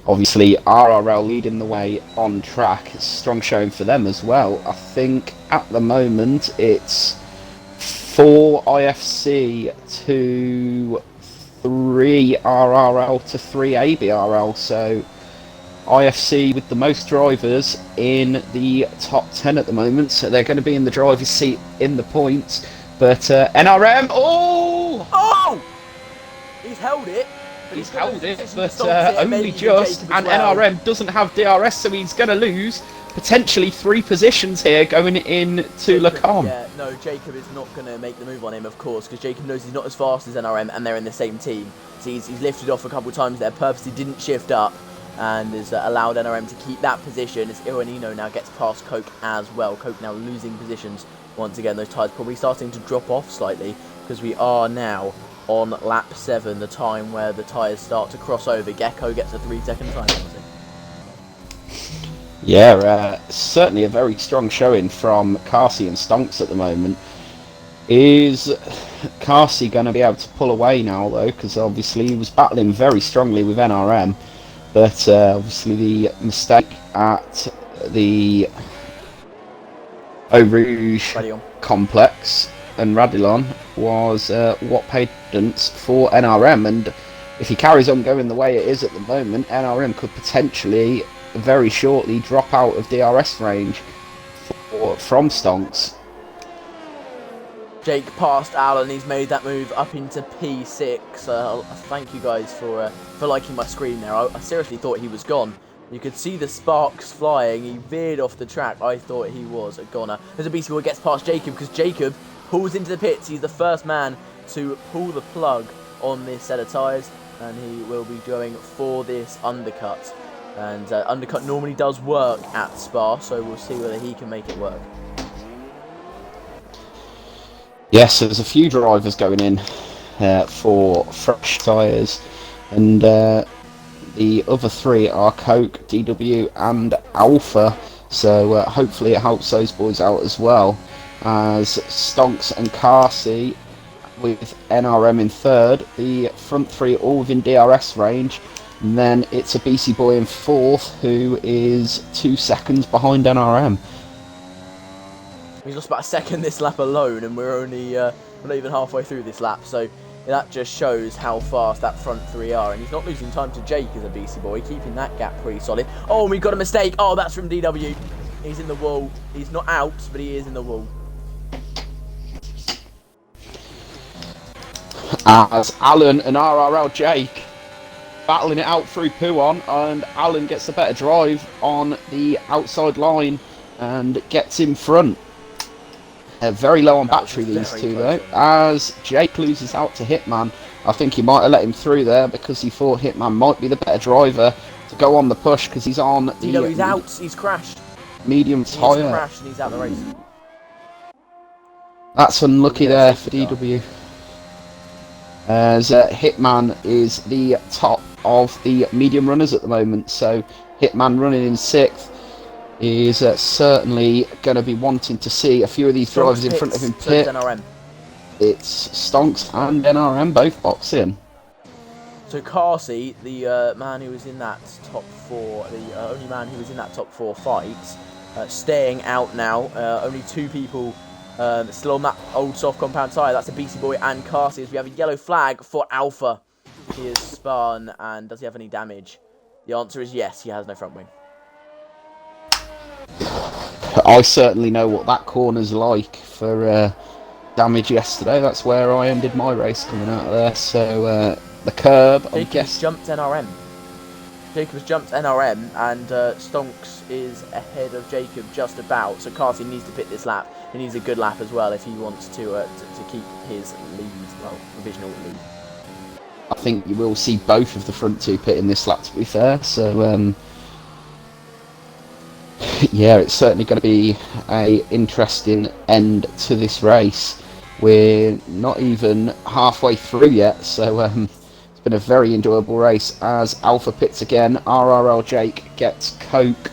Obviously RRL leading the way on track. Strong showing for them as well. I think at the moment it's 4 IFC to 3 RRL to 3 ABRL. So IFC with the most drivers in the top 10 at the moment. So they're going to be in the driver's seat in the points. But NRM, oh! He's held it. He's held it, but only just, and NRM doesn't have DRS, so he's going to lose potentially 3 positions here going into Lacombe. Yeah, no, Jacob is not going to make the move on him, of course, because Jacob knows he's not as fast as NRM, and they're in the same team. So he's lifted off a couple of times there, purposely didn't shift up, and has allowed NRM to keep that position, as Iwanino now gets past Coke as well. Coke now losing positions once again. Those tyres probably starting to drop off slightly, because we are now on lap 7, the time where the tyres start to cross over. Gecko gets a 3-second time penalty. Yeah, certainly a very strong showing from Carsey and Stonks at the moment. Is Carsey going to be able to pull away now though? Because obviously he was battling very strongly with NRM, but obviously the mistake at the Eau Rouge complex and Radillon was what paid for NRM, and if he carries on going the way it is at the moment, NRM could potentially very shortly drop out of DRS range from Stonks. Jake passed Alan, he's made that move up into P6. Thank you guys for liking my screen there. I seriously thought he was gone You could see the sparks flying. He veered off the track. I thought he was a goner. As a BC Boy gets past Jacob, because Jacob pulls into the pits. He's the first man to pull the plug on this set of tyres, and he will be going for this undercut. And undercut normally does work at Spa, so we'll see whether he can make it work. Yes, there's a few drivers going in for fresh tyres, and the other three are Coke, DW and Alpha, so hopefully it helps those boys out as well, as Stonks and Carsey with NRM in third, the front three all within DRS range, and then it's a BC Boy in fourth who is 2 seconds behind NRM. He's lost about a second this lap alone, and we're only we're not even halfway through this lap, so that just shows how fast that front three are. And he's not losing time to Jake as a BC Boy, keeping that gap pretty solid. Oh, we got a mistake. Oh, that's from DW. He's in the wall. He's not out, but he is in the wall. As Alan and RRL Jake battling it out through Puon, and Alan gets a better drive on the outside line and gets in front. Very low on battery, these two, though, as Jake loses out to Hitman. I think he might have let him through there because he thought Hitman might be the better driver to go on the push, because he's on the... He's out, he's crashed. Medium tyre. He's crashed and he's out the race. That's unlucky there for DW. As Hitman is the top of the medium runners at the moment, so Hitman running in 6th is certainly going to be wanting to see a few of these drivers in front of him pit. It's Stonks and NRM both boxing. So Carsey, the man who was in that top 4, the only man who was in that top 4 fight, staying out now. Only 2 people still on that old soft compound tyre. That's a BC Boy and Carsey, as we have a yellow flag for Alpha. He is spun, and does he have any damage? The answer is yes, he has no front wing. I certainly know what that corner's like for damage yesterday. That's where I ended my race coming out of there. So the curb, I guess. Jumped NRM. Jacob's jumped NRM, and Stonks is ahead of Jacob just about. So Carsey needs to pit this lap. He needs a good lap as well if he wants to keep his lead, well, provisional lead. I think you will see both of the front two pit in this lap, to be fair. So yeah, it's certainly going to be a interesting end to this race. We're not even halfway through yet, so it's been a very enjoyable race as Alpha pits again. RRL Jake gets Coke.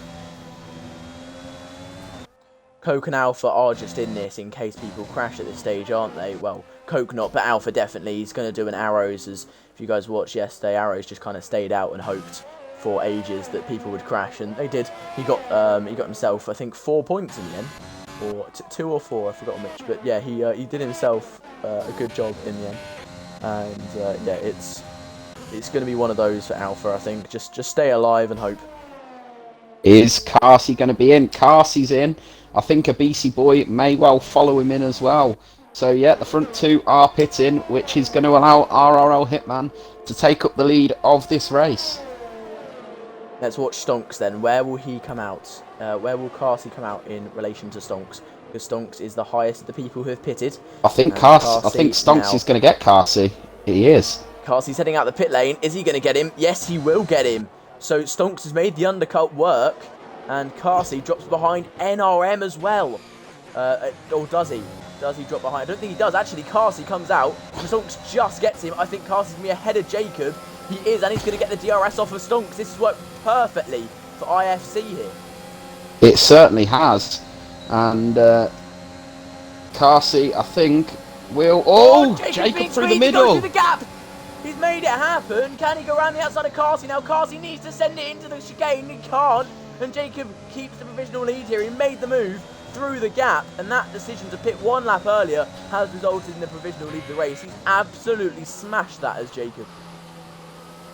Coke and Alpha are just in this in case people crash at this stage, aren't they? Well, Coke not, but Alpha definitely. He's going to do an Arrows, as if you guys watched yesterday, Arrows just kind of stayed out and hoped for ages that people would crash, and they did. He got himself, I think, 4 points in the end, or 2 or 4, I've forgotten which, but yeah, he did himself a good job in the end, and yeah, it's going to be one of those for Alpha, I think. Just stay alive and hope. Is Carsey going to be in? Carsey's in. I think a BC Boy may well follow him in as well. So yeah, the front two are pitting, which is going to allow RRL Hitman to take up the lead of this race. Let's watch Stonks then. Where will he come out? Where will Carsey come out in relation to Stonks? Because Stonks is the highest of the people who have pitted. I think Stonks is going to get Carsey. He is. Carsey's heading out the pit lane. Is he going to get him? Yes, he will get him. So Stonks has made the undercut work, and Carsey drops behind NRM as well. Or does he? Does he drop behind? I don't think he does. Actually, Carsey comes out, and Stonks just gets him. I think Carsey's going to be ahead of Jacob. He is, and he's going to get the DRS off of Stonks. This has worked perfectly for IFC here. It certainly has. And Carsey, I think, will... Oh, Jacob through the middle. Through the gap. He's made it happen. Can he go around the outside of Carsey? Now Carsey needs to send it into the chicane. He can't. And Jacob keeps the provisional lead here. He made the move through the gap, and that decision to pit 1 lap earlier has resulted in the provisional lead of the race. He's absolutely smashed that as Jacob.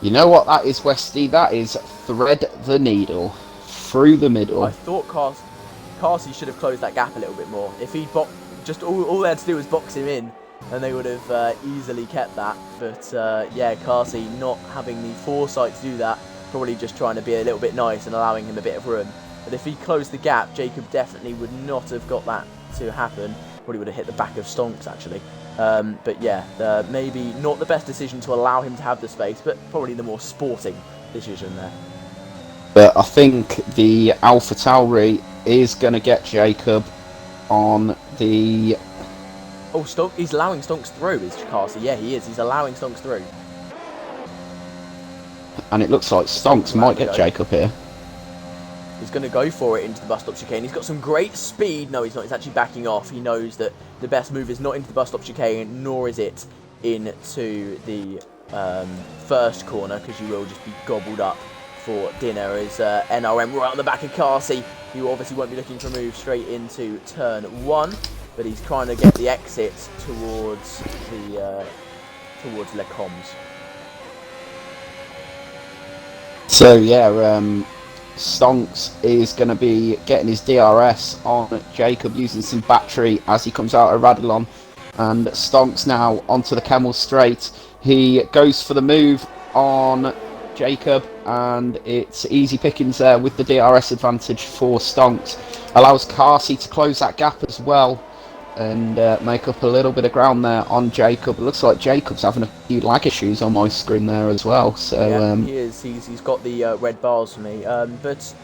You know what that is, Westy? That is thread the needle through the middle. I thought Carsey should have closed that gap a little bit more. If he'd just all they had to do was box him in, and they would have easily kept that. But yeah, Carsey not having the foresight to do that, Probably just trying to be a little bit nice and allowing him a bit of room. But if he closed the gap, Jacob definitely would not have got that to happen. Probably would have hit the back of Stonks, actually. But yeah, maybe not the best decision to allow him to have the space, but probably the more sporting decision there. But I think the Alpha Tauri is going to get Jacob on the... Oh, Stonks, he's allowing Stonks through, is Carsey. Yeah, he is. He's allowing Stonks through. And it looks like Stonks might get Jacob here. He's going to go for it into the bus stop chicane. He's got some great speed. No, he's not. He's actually backing off. He knows that the best move is not into the bus stop chicane, nor is it into the first corner, because you will just be gobbled up for dinner. As NRM right on the back of Carsey, who obviously won't be looking for a move straight into turn 1, but he's trying to get the exit towards the towards Les Combes. So yeah, Stonks is going to be getting his DRS on Jacob using some battery as he comes out of Radillon. And Stonks now onto the Camel Straight. He goes for the move on Jacob, and it's easy pickings there with the DRS advantage for Stonks. Allows Carsey to close that gap as well and make up a little bit of ground there on Jacob. It looks like Jacob's having a few lag issues on my screen there as well. So yeah, he is. He's got the red bars for me. But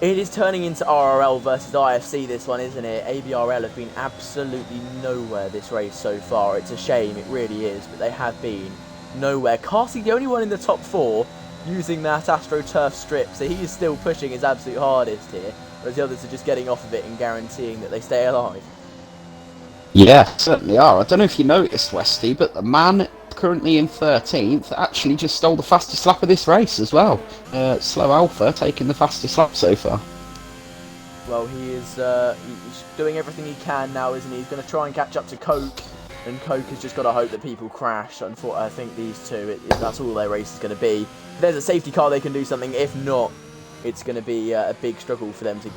it is turning into RRL versus IFC, this one, isn't it? ABRL have been absolutely nowhere this race so far. It's a shame, it really is, but they have been nowhere. Carsey, the only one in the top 4 using that AstroTurf strip, so he is still pushing his absolute hardest here, whereas the others are just getting off of it and guaranteeing that they stay alive. Yeah, certainly are. I don't know if you noticed, Westy, but the man currently in 13th actually just stole the fastest lap of this race as well. Slow Alpha taking the fastest lap so far. Well, he is he's doing everything he can now, isn't he? He's going to try and catch up to Coke, and Coke has just got to hope that people crash. Unfortunately, I think these two, that's all their race is going to be. If there's a safety car, they can do something. If not, it's going to be a big struggle for them to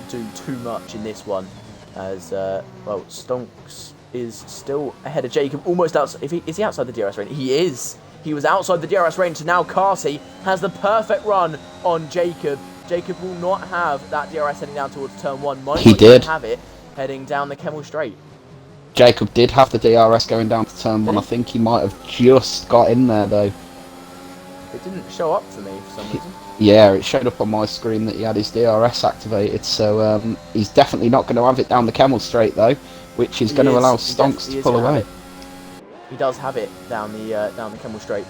do too much in this one. As well, Stonks is still ahead of Jacob, almost outside. Is he outside the DRS range? He is. He was outside the DRS range, so now Carsey has the perfect run on Jacob. Jacob will not have that DRS heading down towards turn 1. Might he did have it heading down the Kemmel Straight. Jacob did have the DRS going down to turn 1. I think he might have just got in there though. It didn't show up for me for some reason. Yeah, it showed up on my screen that he had his DRS activated, so he's definitely not going to have it down the Kemmel Straight though, which is going to allow Stonks to pull away. He does have it down the Kemmel Straight.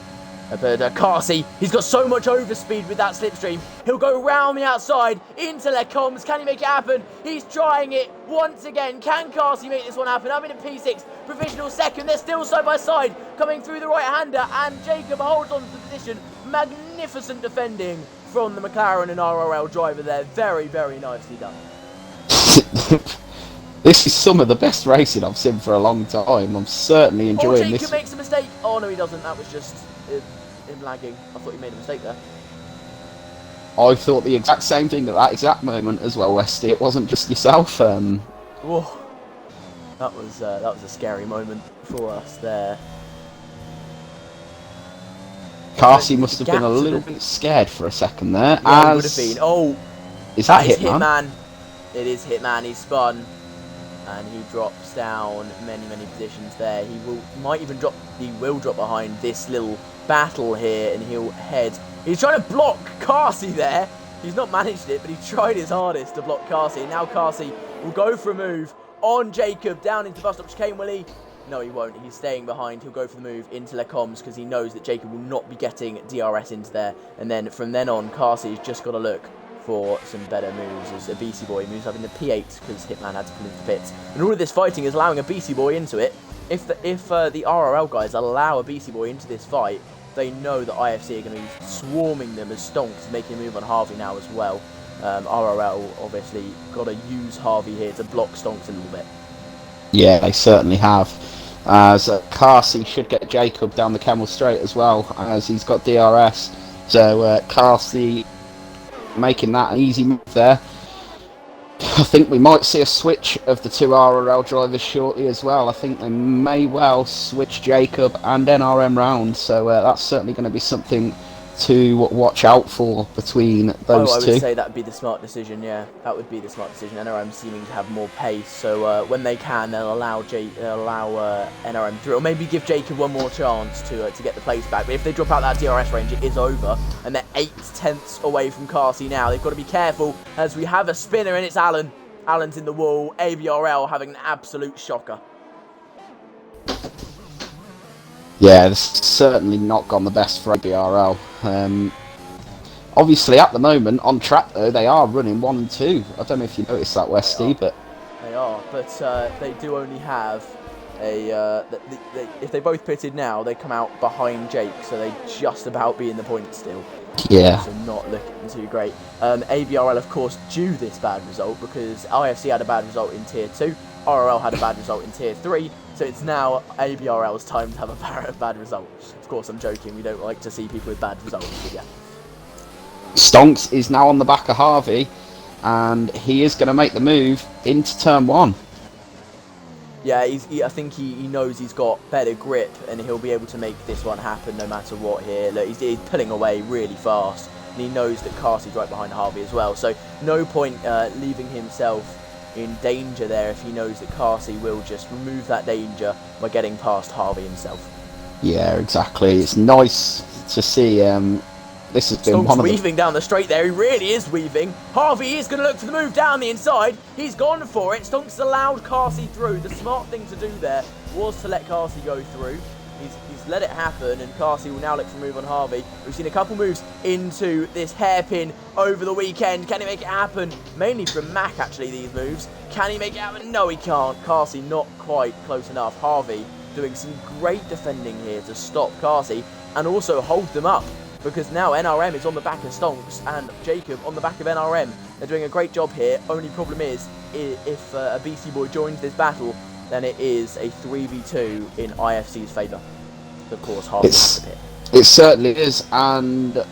But Carsey, he's got so much overspeed with that slipstream. He'll go round the outside into Les Combes. Can he make it happen? He's trying it once again. Can Carsey make this one happen? I'm in a P6, provisional second. They're still side by side, coming through the right-hander, and Jacob holds on to the position. Magnificent defending from the McLaren and RRL driver there. Very, very nicely done. This is some of the best racing I've seen for a long time. I'm certainly enjoying this. Jacob makes a mistake. Oh, no, he doesn't. That was just him lagging. I thought he made a mistake there. I thought the exact same thing at that exact moment as well, Westy. It wasn't just yourself. Whoa. That was a scary moment for us there. Carsey must have been a little bit scared for a second there. Yeah, would have been. Oh, is that Hitman? It is Hitman. He's spun, and he drops down many positions there. He will drop behind this little battle here, and he'll head. He's trying to block Carsey there. He's not managed it, but he tried his hardest to block Carsey. Now Carsey will go for a move on Jacob down into the bus stop chicane. Will he? No, he won't. He's staying behind. He'll go for the move into Les Combes because he knows that Jacob will not be getting DRS into there. And then from then on, Carsey's just got to look for some better moves as a BC Boy moves up into P8 because Hitman had to pull into the pits. And all of this fighting is allowing a BC Boy into it. If the RRL guys allow a BC Boy into this fight, they know that IFC are going to be swarming them as Stonks making a move on Harvey now as well. RRL obviously got to use Harvey here to block Stonks a little bit. Yeah, they certainly have. As Carsey should get Jacob down the Kemmel Straight as well, as he's got DRS. So Carsey making that an easy move there. I think we might see a switch of the two RRL drivers shortly as well. I think they may well switch Jacob and NRM round, so that's certainly going to be something to watch out for between those I two? would say that would be the smart decision. Yeah, that would be the smart decision. NRM seeming to have more pace, so when they can, they'll allow NRM through, or maybe give Jacob one more chance to get the place back. But if they drop out that DRS range, it is over, and they're 8/10 away from Carsey now. They've got to be careful as we have a spinner, and it's Alan. Alan's in the wall. ABRL having an absolute shocker. Yeah, it's certainly not gone the best for ABRL. Obviously, at the moment, on track though, they are running 1 and 2. I don't know if you noticed that, Westy, but... They are, but they do only have a... if they both pitted now, they come out behind Jake, so they just about be in the points still. Yeah. So not looking too great. ABRL, of course, due this bad result because IFC had a bad result in Tier 2, RRL had a bad result in Tier 3, so it's now ABRL's time to have a bad result. Of course, I'm joking, we don't like to see people with bad results, but yeah. Stonks is now on the back of Harvey, and he is going to make the move into turn 1. Yeah, I think he knows he's got better grip, and he'll be able to make this one happen no matter what here. Look, he's pulling away really fast, and he knows that Carsey's right behind Harvey as well, so no point leaving himself in danger there if he knows that Carsey will just remove that danger by getting past Harvey himself. Yeah, exactly. It's nice to see. This has been one of weaving down the straight there. He really is weaving. Harvey is going to look for the move down the inside. He's gone for it. Stonks allowed Carsey through. The smart thing to do there was to let Carsey go through. He's let it happen, and Carsey will now look for a move on Harvey. We've seen a couple moves into this hairpin over the weekend. Can he make it happen? Mainly from Mac, actually, these moves. Can he make it happen? No, he can't. Carsey not quite close enough. Harvey doing some great defending here to stop Carsey and also hold them up, because now NRM is on the back of Stonks and Jacob on the back of NRM. They're doing a great job here. Only problem is, if a BC Boy joins this battle, then it is a 3v2 in IFC's favour. Of course, Harvey wins the pit. It certainly is, and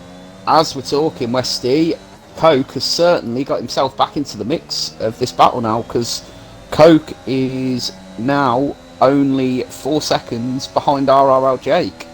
as we're talking, Westy, Coke has certainly got himself back into the mix of this battle now, because Coke is now only 4 seconds behind RRL Jake.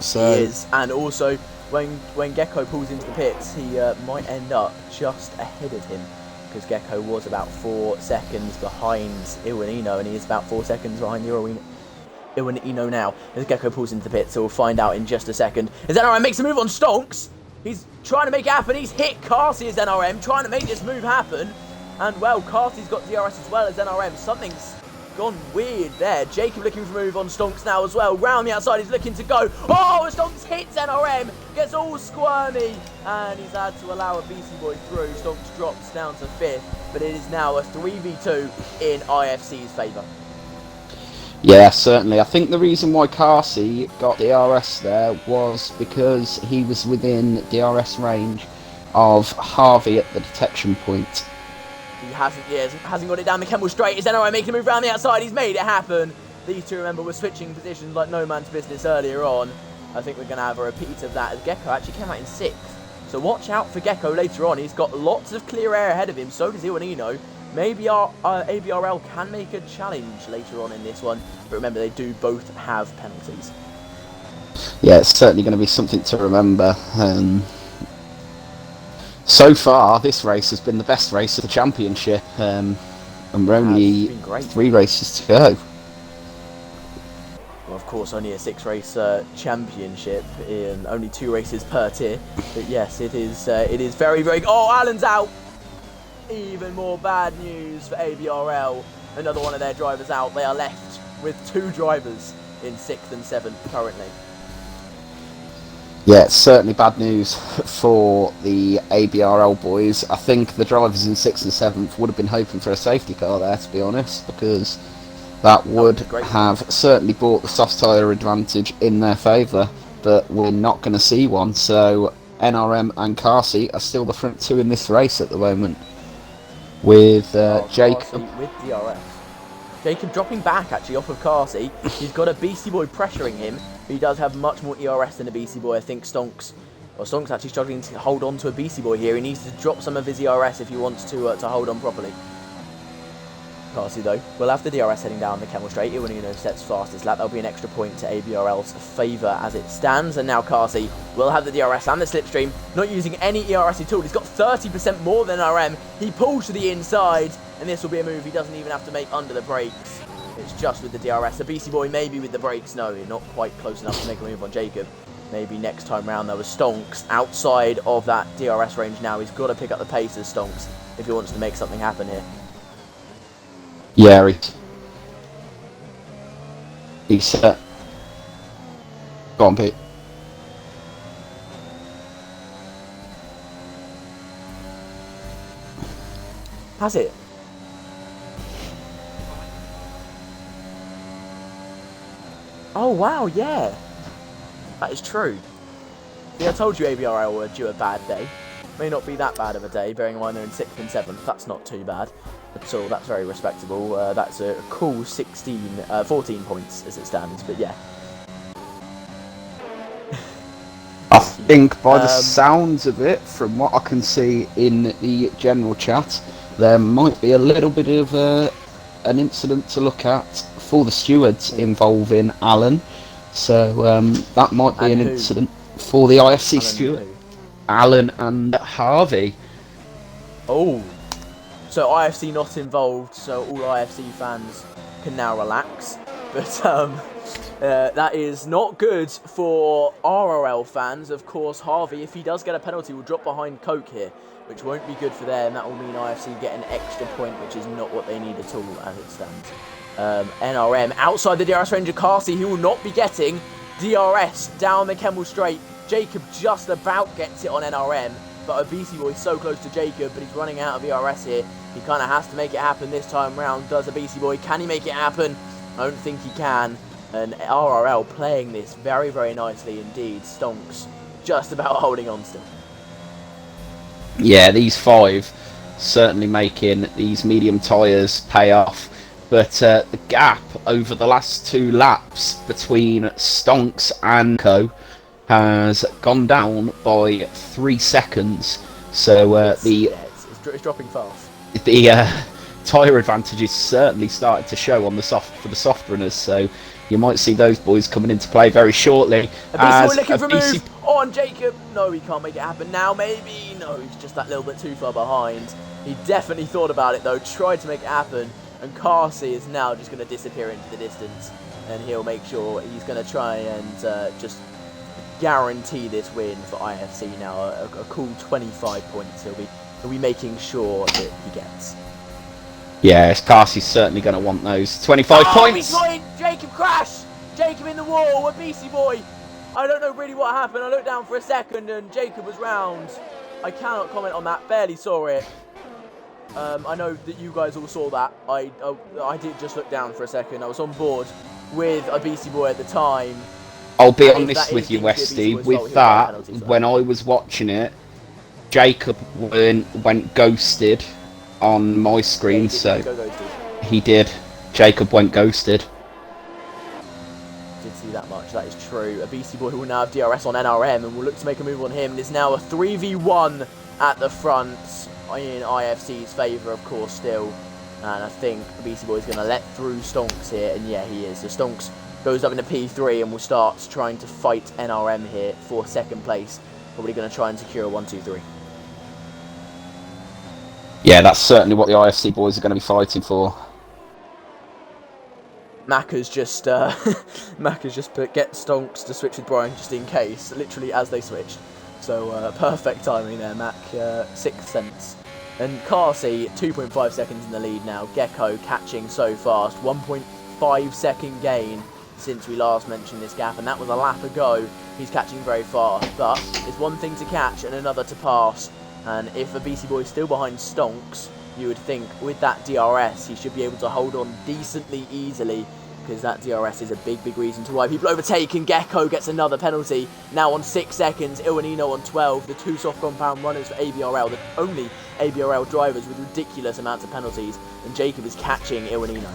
So he is, and also when Gecko pulls into the pits, he might end up just ahead of him, because Gecko was about 4 seconds behind Iwanino, and he is about 4 seconds behind Iwanino now. As Gecko pulls into the pits, so we'll find out in just a second. As NRM makes a move on Stonks, he's trying to make it happen. He's hit Carsey as NRM, trying to make this move happen, and well, Carsey's got DRS as well as NRM. Something's gone weird there. Jacob looking for a move on Stonks now as well. Round the outside, he's looking to go. Oh, Stonks hits NRM, gets all squirmy, and he's had to allow a BC Boy through. Stonks drops down to 5th, but it is now a 3v2 in IFC's favour. yeah, certainly. I think the reason why Carsey got DRS there was because he was within DRS range of Harvey at the detection point. He hasn't got it down the Kemmel straight. Is NRM making a move around the outside? He's made it happen. These two, remember, were switching positions like no man's business earlier on. I think we're going to have a repeat of that, as Gecko actually came out in 6th. So watch out for Gecko later on. He's got lots of clear air ahead of him. So does Iwanino. Maybe our ABRL can make a challenge later on in this one. But remember, they do both have penalties. Yeah, it's certainly going to be something to remember. So far, this race has been the best race of the championship, and we're only 3 races to go. Well, of course, only a 6-race championship, in only 2 races per tier. But yes, it is very, very... Oh, Alan's out! Even more bad news for ABRL. Another one of their drivers out. They are left with 2 drivers in 6th and 7th currently. Yeah, it's certainly bad news for the ABRL boys. I think the drivers in 6th and 7th would have been hoping for a safety car there, to be honest, because that would have certainly brought the soft tyre advantage in their favour, but we're not going to see one. So NRM and Carsey are still the front 2 in this race at the moment, with Jacob with DRS. Jacob dropping back actually off of Carsey. He's got a BC Boy pressuring him. He does have much more ERS than a BC Boy. I think Stonks actually struggling to hold on to a BC Boy here. He needs to drop some of his ERS if he wants to hold on properly. Carsey though will have the DRS heading down the Camel Straight. Iwanino sets fastest lap. There'll be an extra point to ABRL's favour as it stands. And now Carsey will have the DRS and the slipstream, not using any ERS at all. He's got 30% more than RM. He pulls to the inside, and this will be a move he doesn't even have to make under the brakes. It's just with the DRS. The BC Boy maybe with the brakes. No, not quite close enough to make a move on Jacob. Maybe next time round, though, with Stonks outside of that DRS range now. He's got to pick up the pace as Stonks if he wants to make something happen here. Yeah, he's set. Go on, Pete. Has it? Oh, wow, yeah. That is true. Yeah, I told you ABRL were due a bad day. May not be that bad of a day, bearing in mind they're in 6th and 7th. That's not too bad at all. That's very respectable. That's a cool 14 points as it stands, but yeah. I think by the sounds of it, from what I can see in the general chat, there might be a little bit of an incident to look at for the stewards involving Alan. So that might be an incident for the IFC steward. Alan and Harvey. Oh, so IFC not involved, so all IFC fans can now relax. But that is not good for RRL fans. Of course, Harvey, if he does get a penalty, will drop behind Coke here, which won't be good for them. That will mean IFC get an extra point, which is not what they need at all as it stands. NRM outside the DRS range of Carsey, who will not be getting DRS down the Kemmel Straight. Jacob just about gets it on NRM, but Obisi Boy so close to Jacob, but he's running out of ERS here. He kind of has to make it happen this time round. Does Obisi Boy? Can he make it happen? I don't think he can. And RRL playing this very, very nicely indeed. Stonks just about holding on still. Yeah, these 5 certainly making these medium tyres pay off. But the gap over the last 2 laps between Stonks and Co has gone down by 3 seconds. So it's dropping fast. The tyre advantage is certainly starting to show on for the soft runners. So you might see those boys coming into play very shortly. Obisi Boy looking for a move on Jacob. No, he can't make it happen now. Maybe no, he's just that little bit too far behind. He definitely thought about it though, tried to make it happen. And Carsey is now just going to disappear into the distance, and he'll make sure he's going to try and just guarantee this win for IFC now. A cool 25 points he'll be making sure that he gets. Yeah, Carsey's certainly going to want those 25 points. Jacob crash! Jacob in the wall, a BC Boy. I don't know really what happened. I looked down for a second and Jacob was round. I cannot comment on that. Barely saw it. I know that you guys all saw that. I did just look down for a second. I was on board with a BC Boy at the time. I'll be honest with you, Westy. With that, when I was watching it, Jacob went ghosted on my screen. Yeah, so he did. Jacob went ghosted. Did see that much. That is true. A BC Boy will now have DRS on NRM and will look to make a move on him. It's now a 3v1 at the front. In IFC's favour, of course, still. And I think BC Boy is going to let through Stonks here. And yeah, he is. So Stonks goes up into P3 and will start trying to fight NRM here for 2nd place. Probably going to try and secure a 1-2-3. Yeah, that's certainly what the IFC boys are going to be fighting for. Macca's just put get Stonks to switch with Brian just in case, literally as they switched. So perfect timing there, Mac. 6th sense. And Carsey, 2.5 seconds in the lead now. Gecko catching so fast. 1.5 second gain since we last mentioned this gap. And that was a lap ago. He's catching very fast. But it's one thing to catch and another to pass. And if a BC Boy is still behind Stonks, you would think with that DRS, he should be able to hold on decently easily. Because that DRS is a big, big reason to why people overtake, and Gecko gets another penalty. Now on 6 seconds, Iwanino on 12, the 2 soft compound runners for ABRL, the only ABRL drivers with ridiculous amounts of penalties, and Jacob is catching Iwanino.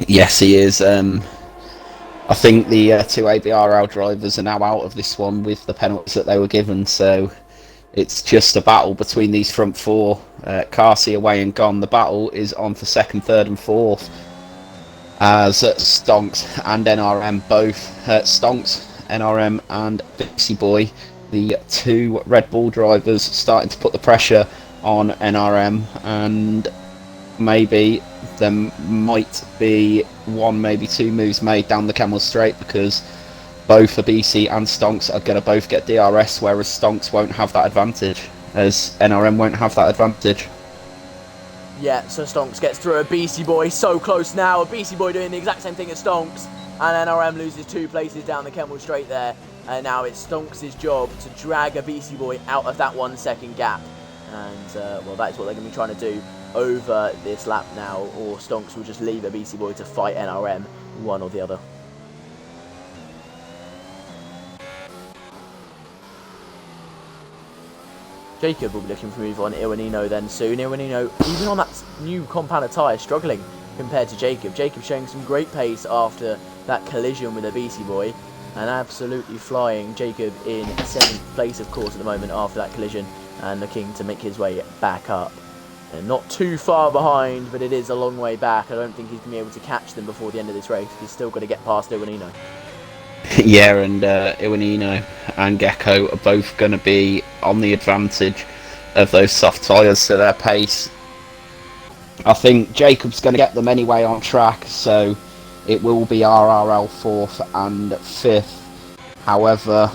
Yes, he is. I think the 2 ABRL drivers are now out of this one with the penalties that they were given, so it's just a battle between these front 4 Carsey away and gone. The battle is on for second, third and fourth, as Stonks and NRM both, Stonks, NRM and Bixie Boy, the two Red Bull drivers, starting to put the pressure on NRM, and maybe there might be one, maybe two moves made down the Camel Straight, because both BC and Stonks are going to both get DRS, whereas Stonks won't have that advantage, as NRM won't have that advantage. Yeah, so Stonks gets through a BC Boy, so close now. A BC Boy doing the exact same thing as Stonks, and NRM loses 2 places down the Camel Straight there. And now it's Stonks' job to drag a BC Boy out of that 1 second gap. And, well, that is what they're going to be trying to do over this lap now, or Stonks will just leave a BC Boy to fight NRM, one or the other. Jacob will be looking for a move on Iwanino then soon. Iwanino, even on that new compounded tyre, struggling compared to Jacob. Jacob showing some great pace after that collision with a BC Boy, and absolutely flying. Jacob in 7th place, of course, at the moment after that collision, and looking to make his way back up. And not too far behind, but it is a long way back. I don't think he's going to be able to catch them before the end of this race. He's still got to get past Iwanino. Yeah, and Iwanino and Gecko are both going to be on the advantage of those soft tyres, so their pace. I think Jacob's going to get them anyway on track, so it will be RRL 4th and 5th. However,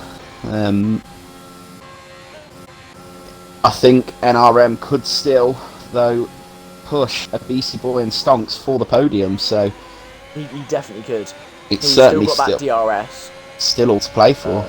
I think NRM could still, though, push a BC Boy and Stonks for the podium, so He definitely could. it's He's certainly still got that DRS. Still all to play for.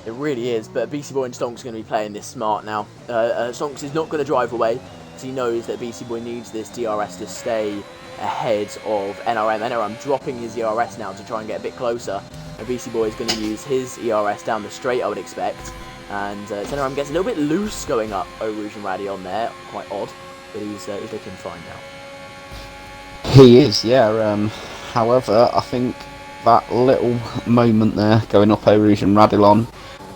It really is, but BC Boy and Stonks are going to be playing this smart now. Stonks is not going to drive away, because he knows that BC Boy needs this DRS to stay ahead of NRM. NRM dropping his ERS now to try and get a bit closer. And BC Boy is going to use his ERS down the straight, I would expect. And NRM gets a little bit loose going up Eau Rouge and Raddy on there, quite odd, but he's looking fine now. He is, yeah. However, I think that little moment there, going up Eau Rouge and Radillon,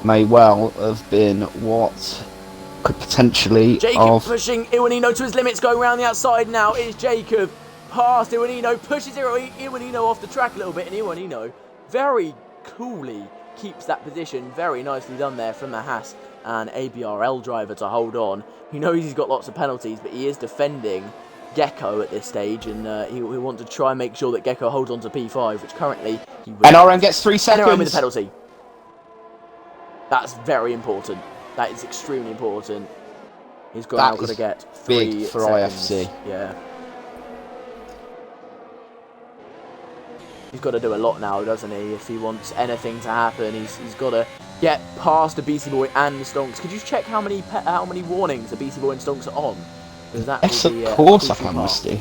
may well have been what could potentially Jacob pushing Iwanino to his limits, going around the outside now. Is Jacob past Iwanino, pushes Iwanino off the track a little bit, and Iwanino very coolly keeps that position. Very nicely done there from the Haas and ABRL driver to hold on. He knows he's got lots of penalties, but he is defending Gecko at this stage, and he will want to try and make sure that Gecko holds on to P5, which currently he will. NRM gets 3 seconds. NRM with a penalty. That's very important. That is extremely important. He's now got to get 3 big for seconds. IFC. Yeah. He's got to do a lot now, doesn't he? If he wants anything to happen, he's got to get past the BC Boy and Stonks. Could you check how many warnings the BC Boy and Stonks are on? That Yes, will be, of course I can, Rusty.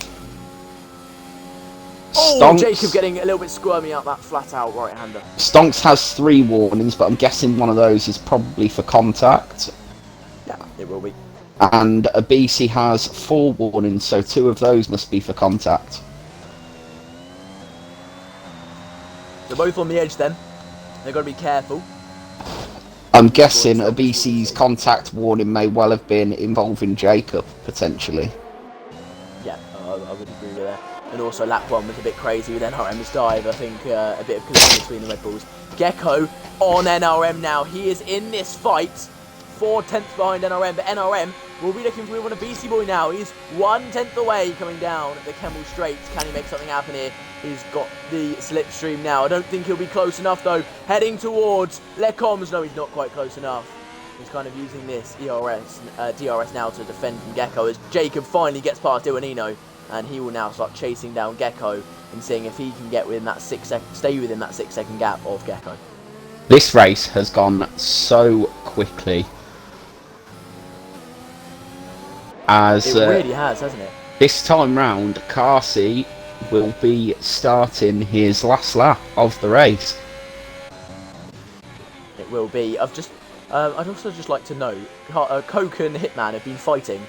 Oh, Stonks, Jacob getting a little bit squirmy out that flat-out right-hander. Stonks has 3 warnings, but I'm guessing one of those is probably for contact. Yeah, it will be. And a BC has 4 warnings, so 2 of those must be for contact. They're both on the edge then. They've got to be careful. I'm guessing a BC's contact warning may well have been involving Jacob, potentially. Yeah, I would agree with that. And also lap 1 was a bit crazy with NRM's dive. I think a bit of collision between the Red Bulls. Gecko on NRM now. He is in this fight. 4 tenths behind NRM, but NRM will be looking for a BC Boy now. He's 1 tenth away coming down the Camel Straights. Can he make something happen here? He's got the slipstream now. I don't think he'll be close enough though. Heading towards Lecombs. No, he's not quite close enough. He's kind of using this DRS now to defend from Gecko as Jacob finally gets past Iwanino, and he will now start chasing down Gecko and seeing if he can get within that stay within that 6 second gap of Gecko. This race has gone so quickly. As it really has, hasn't it? This time round, Carsey will be starting his last lap of the race. It will be. I'd also just like to note, Coke and Hitman have been fighting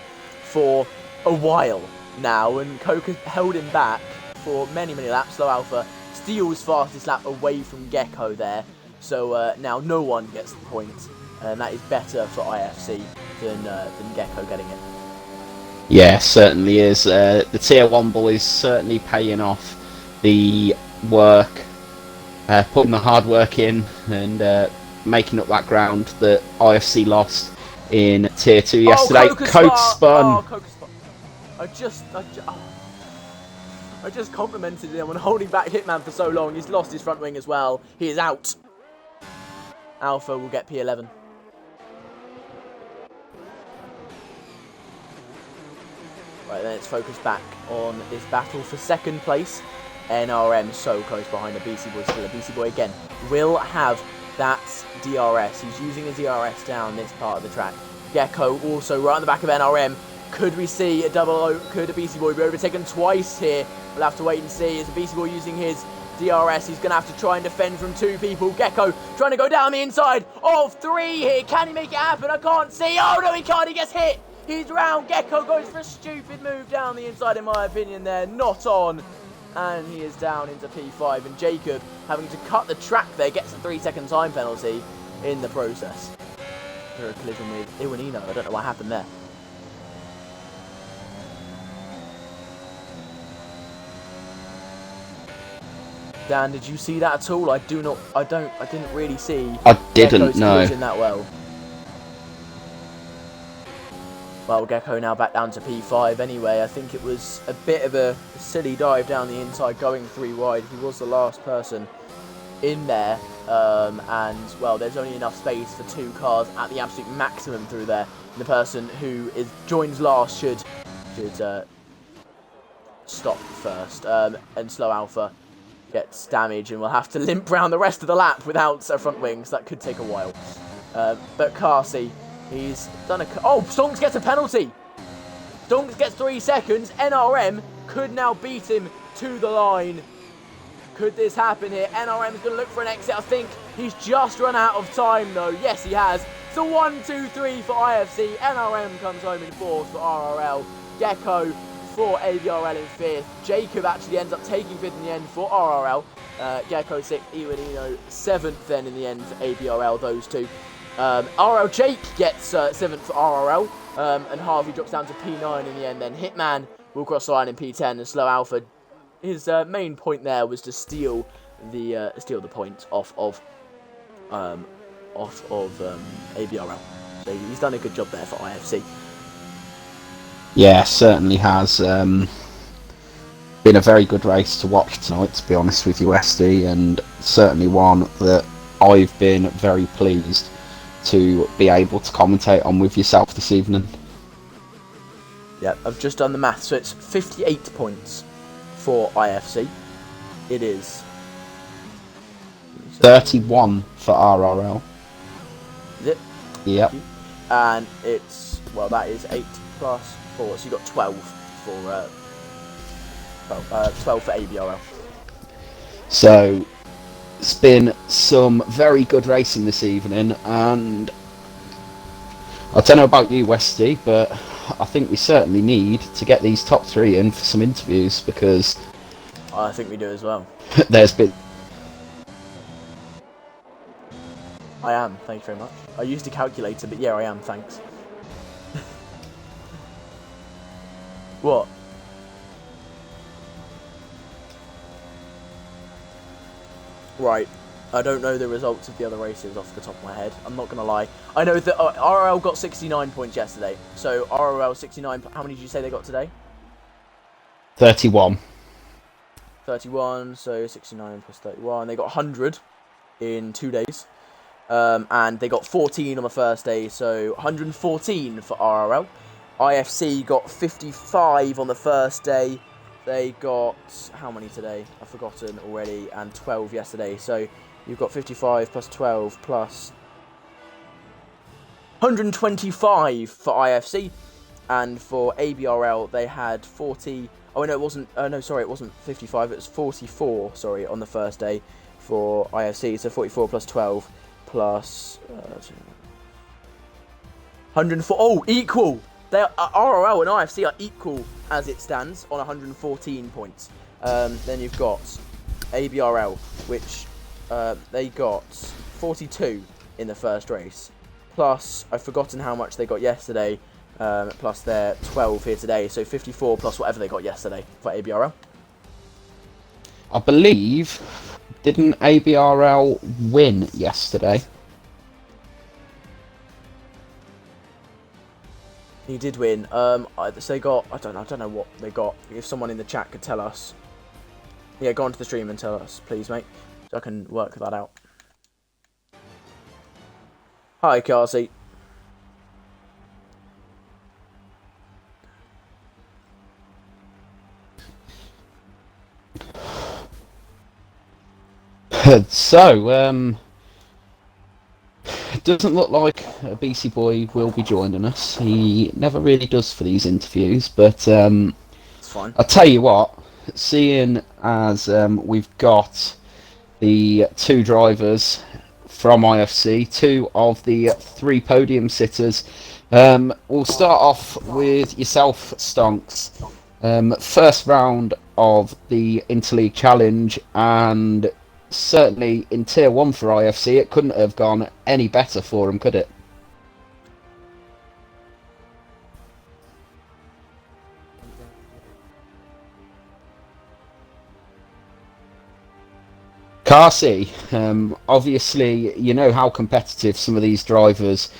for a while now, and Coke has held him back for many laps. Slow Alpha steals fastest lap away from Gecko there, so now no one gets the point, and that is better for IFC than Gecko getting it. Yeah, certainly is. The Tier 1 boys certainly paying off the work, putting the hard work in, and making up that ground that IFC lost in Tier 2 yesterday. Oh, Coke spun! Oh, Coca spun. I just complimented him on holding back Hitman for so long. He's lost his front wing as well. He is out. Alpha will get P11. Right, then it's focused back on this battle for second place. NRM so close behind the BC Boy still. The BC Boy again will have that DRS. He's using his DRS down this part of the track. Gecko also right on the back of NRM. Could we see a double O? Could a BC Boy be overtaken twice here? We'll have to wait and see. Is the BC Boy using his DRS? He's going to have to try and defend from two people. Gecko trying to go down the inside of three here. Can he make it happen? I can't see. Oh, no, he can't. He gets hit. He's round. Gecko goes for a stupid move down the inside, in my opinion, there. Not on. And he is down into P5. And Jacob, having to cut the track there, gets a 3-second time penalty in the process. For a collision with Iwanino. I don't know what happened there. Dan, did you see that at all? I didn't really see. I didn't, Gecko's no. collision that well. Well, Gecko now back down to P5 anyway. I think it was a bit of a silly dive down the inside, going 3 wide. He was the last person in there. And, well, there's only enough space for 2 cars at the absolute maximum through there. And the person who joins last should stop first. And Slow Alpha gets damaged and will have to limp round the rest of the lap without a front wing, so that could take a while. But Carsey, he's done oh, Stonks gets a penalty! Stonks gets 3 seconds. NRM could now beat him to the line. Could this happen here? NRM is going to look for an exit. I think he's just run out of time, though. Yes, he has. So 1, 2, 3 for IFC. NRM comes home in 4th for RRL. Gecko for ABRL in 5th. Jacob actually ends up taking 5th in the end for RRL. Gecko 6th, Iwanino 7th then in the end for ABRL, those two. RL Jake gets 7th for RRL, and Harvey drops down to P9 in the end. Then Hitman will cross the line in P10, and Slow Alpha, his main point there was to steal the point off of ABRL. So he's done a good job there for IFC. Yeah, certainly has. Been a very good race to watch tonight, to be honest with you, SD, and certainly one that I've been very pleased to be able to commentate on with yourself this evening. Yeah, I've just done the math, so it's 58 points for IFC. It is 31 for RRL. Is it? Yep. And it's, well, that is 8 plus 4, so you got 12 for 12 for ABRL. So it's been some very good racing this evening, and I don't know about you, Westy, but I think we certainly need to get these top 3 in for some interviews, because I think we do as well. there's been... I am, thank you very much. I used a calculator, but yeah, I am, thanks. What? Right, I don't know the results of the other races off the top of my head. I'm not going to lie. I know that RRL got 69 points yesterday. So RRL 69, how many did you say they got today? 31. 31, so 69 plus 31. They got 100 in 2 days. And they got 14 on the first day, so 114 for RRL. IFC got 55 on the first day. They got, how many today? I've forgotten already, and 12 yesterday. So you've got 55 plus 12 plus 125 for IFC. And for ABRL, they had 40. Oh, no, it wasn't. No, sorry, it wasn't 55. It was 44, sorry, on the first day for IFC. So 44 plus 12 plus 104. Oh, equal! They are, RRL and IFC are equal as it stands on 114 points. Then you've got ABRL, which they got 42 in the first race. Plus, I've forgotten how much they got yesterday. plus their 12 here today, so 54 plus whatever they got yesterday for ABRL. I believe, didn't ABRL win yesterday? He did win. So they got, I don't know what they got. If someone in the chat could tell us. Yeah, go onto the stream and tell us, please, mate, so I can work that out. Hi, Carsey. So, it doesn't look like a BC boy will be joining us. He never really does for these interviews, but It's fine. I'll tell you what, seeing as we've got the 2 drivers from IFC, 2 of the 3 podium sitters, we'll start off with yourself, Stonks. First round of the Interleague Challenge, and certainly in Tier 1 for IFC, it couldn't have gone any better for him, could it? Carsey, obviously, you know how competitive some of these drivers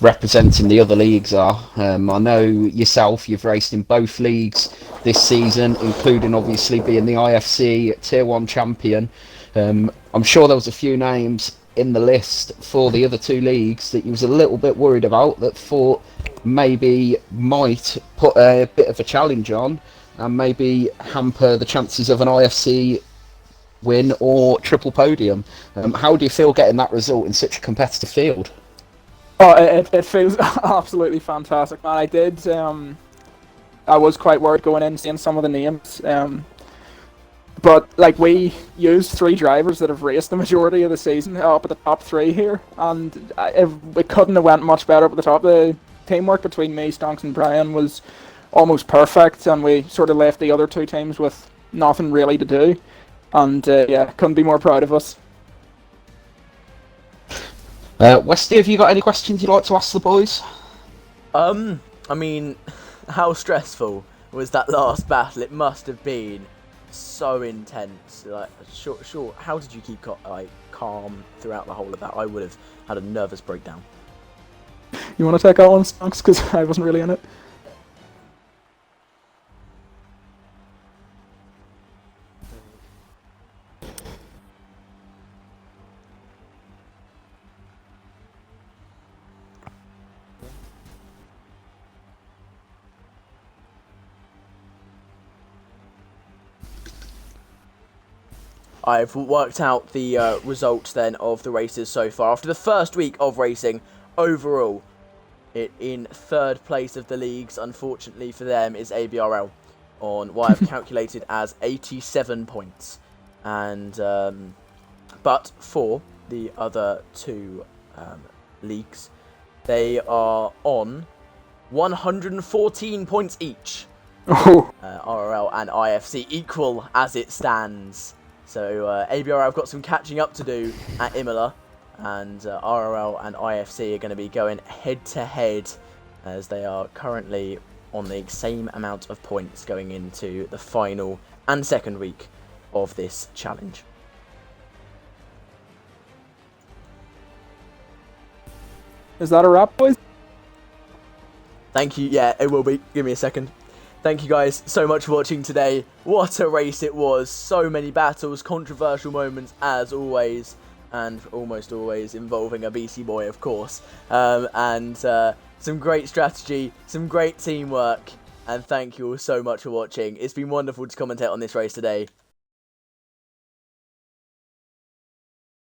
representing the other leagues are. I know yourself, you've raced in both leagues this season, including obviously being the IFC Tier 1 champion. I'm sure there was a few names in the list for the other 2 leagues that you was a little bit worried about, that thought maybe might put a bit of a challenge on and maybe hamper the chances of an IFC win or triple podium. How do you feel getting that result in such a competitive field? Oh, it feels absolutely fantastic, man. I was quite worried going in, seeing some of the names. But, like, we used 3 drivers that have raced the majority of the season up at the top 3 here, and it couldn't have went much better up at the top. The teamwork between me, Stonks and Brian was almost perfect, and we sort of left the other 2 teams with nothing really to do. And, yeah, couldn't be more proud of us. Westy, have you got any questions you'd like to ask the boys? I mean, how stressful was that last battle? It must have been so intense. Like, sure. How did you keep calm throughout the whole of that? I would have had a nervous breakdown. You want to take that one, Stonks? Because I wasn't really in it. I've worked out the results then of the races so far. After the first week of racing, overall, in 3rd place of the leagues, unfortunately for them, is ABRL on what I've calculated as 87 points. And but for the other 2 leagues, they are on 114 points each. RRL and IFC equal as it stands. So ABRL have got some catching up to do at Imola, and RRL and IFC are going to be going head-to-head, as they are currently on the same amount of points going into the final and 2nd week of this challenge. Is that a wrap, boys? Thank you. Yeah, it will be. Give me a second. Thank you guys so much for watching today. What a race it was. So many battles, controversial moments as always, and almost always involving a BC boy, of course. And some great strategy, some great teamwork, and thank you all so much for watching. It's been wonderful to commentate on this race today.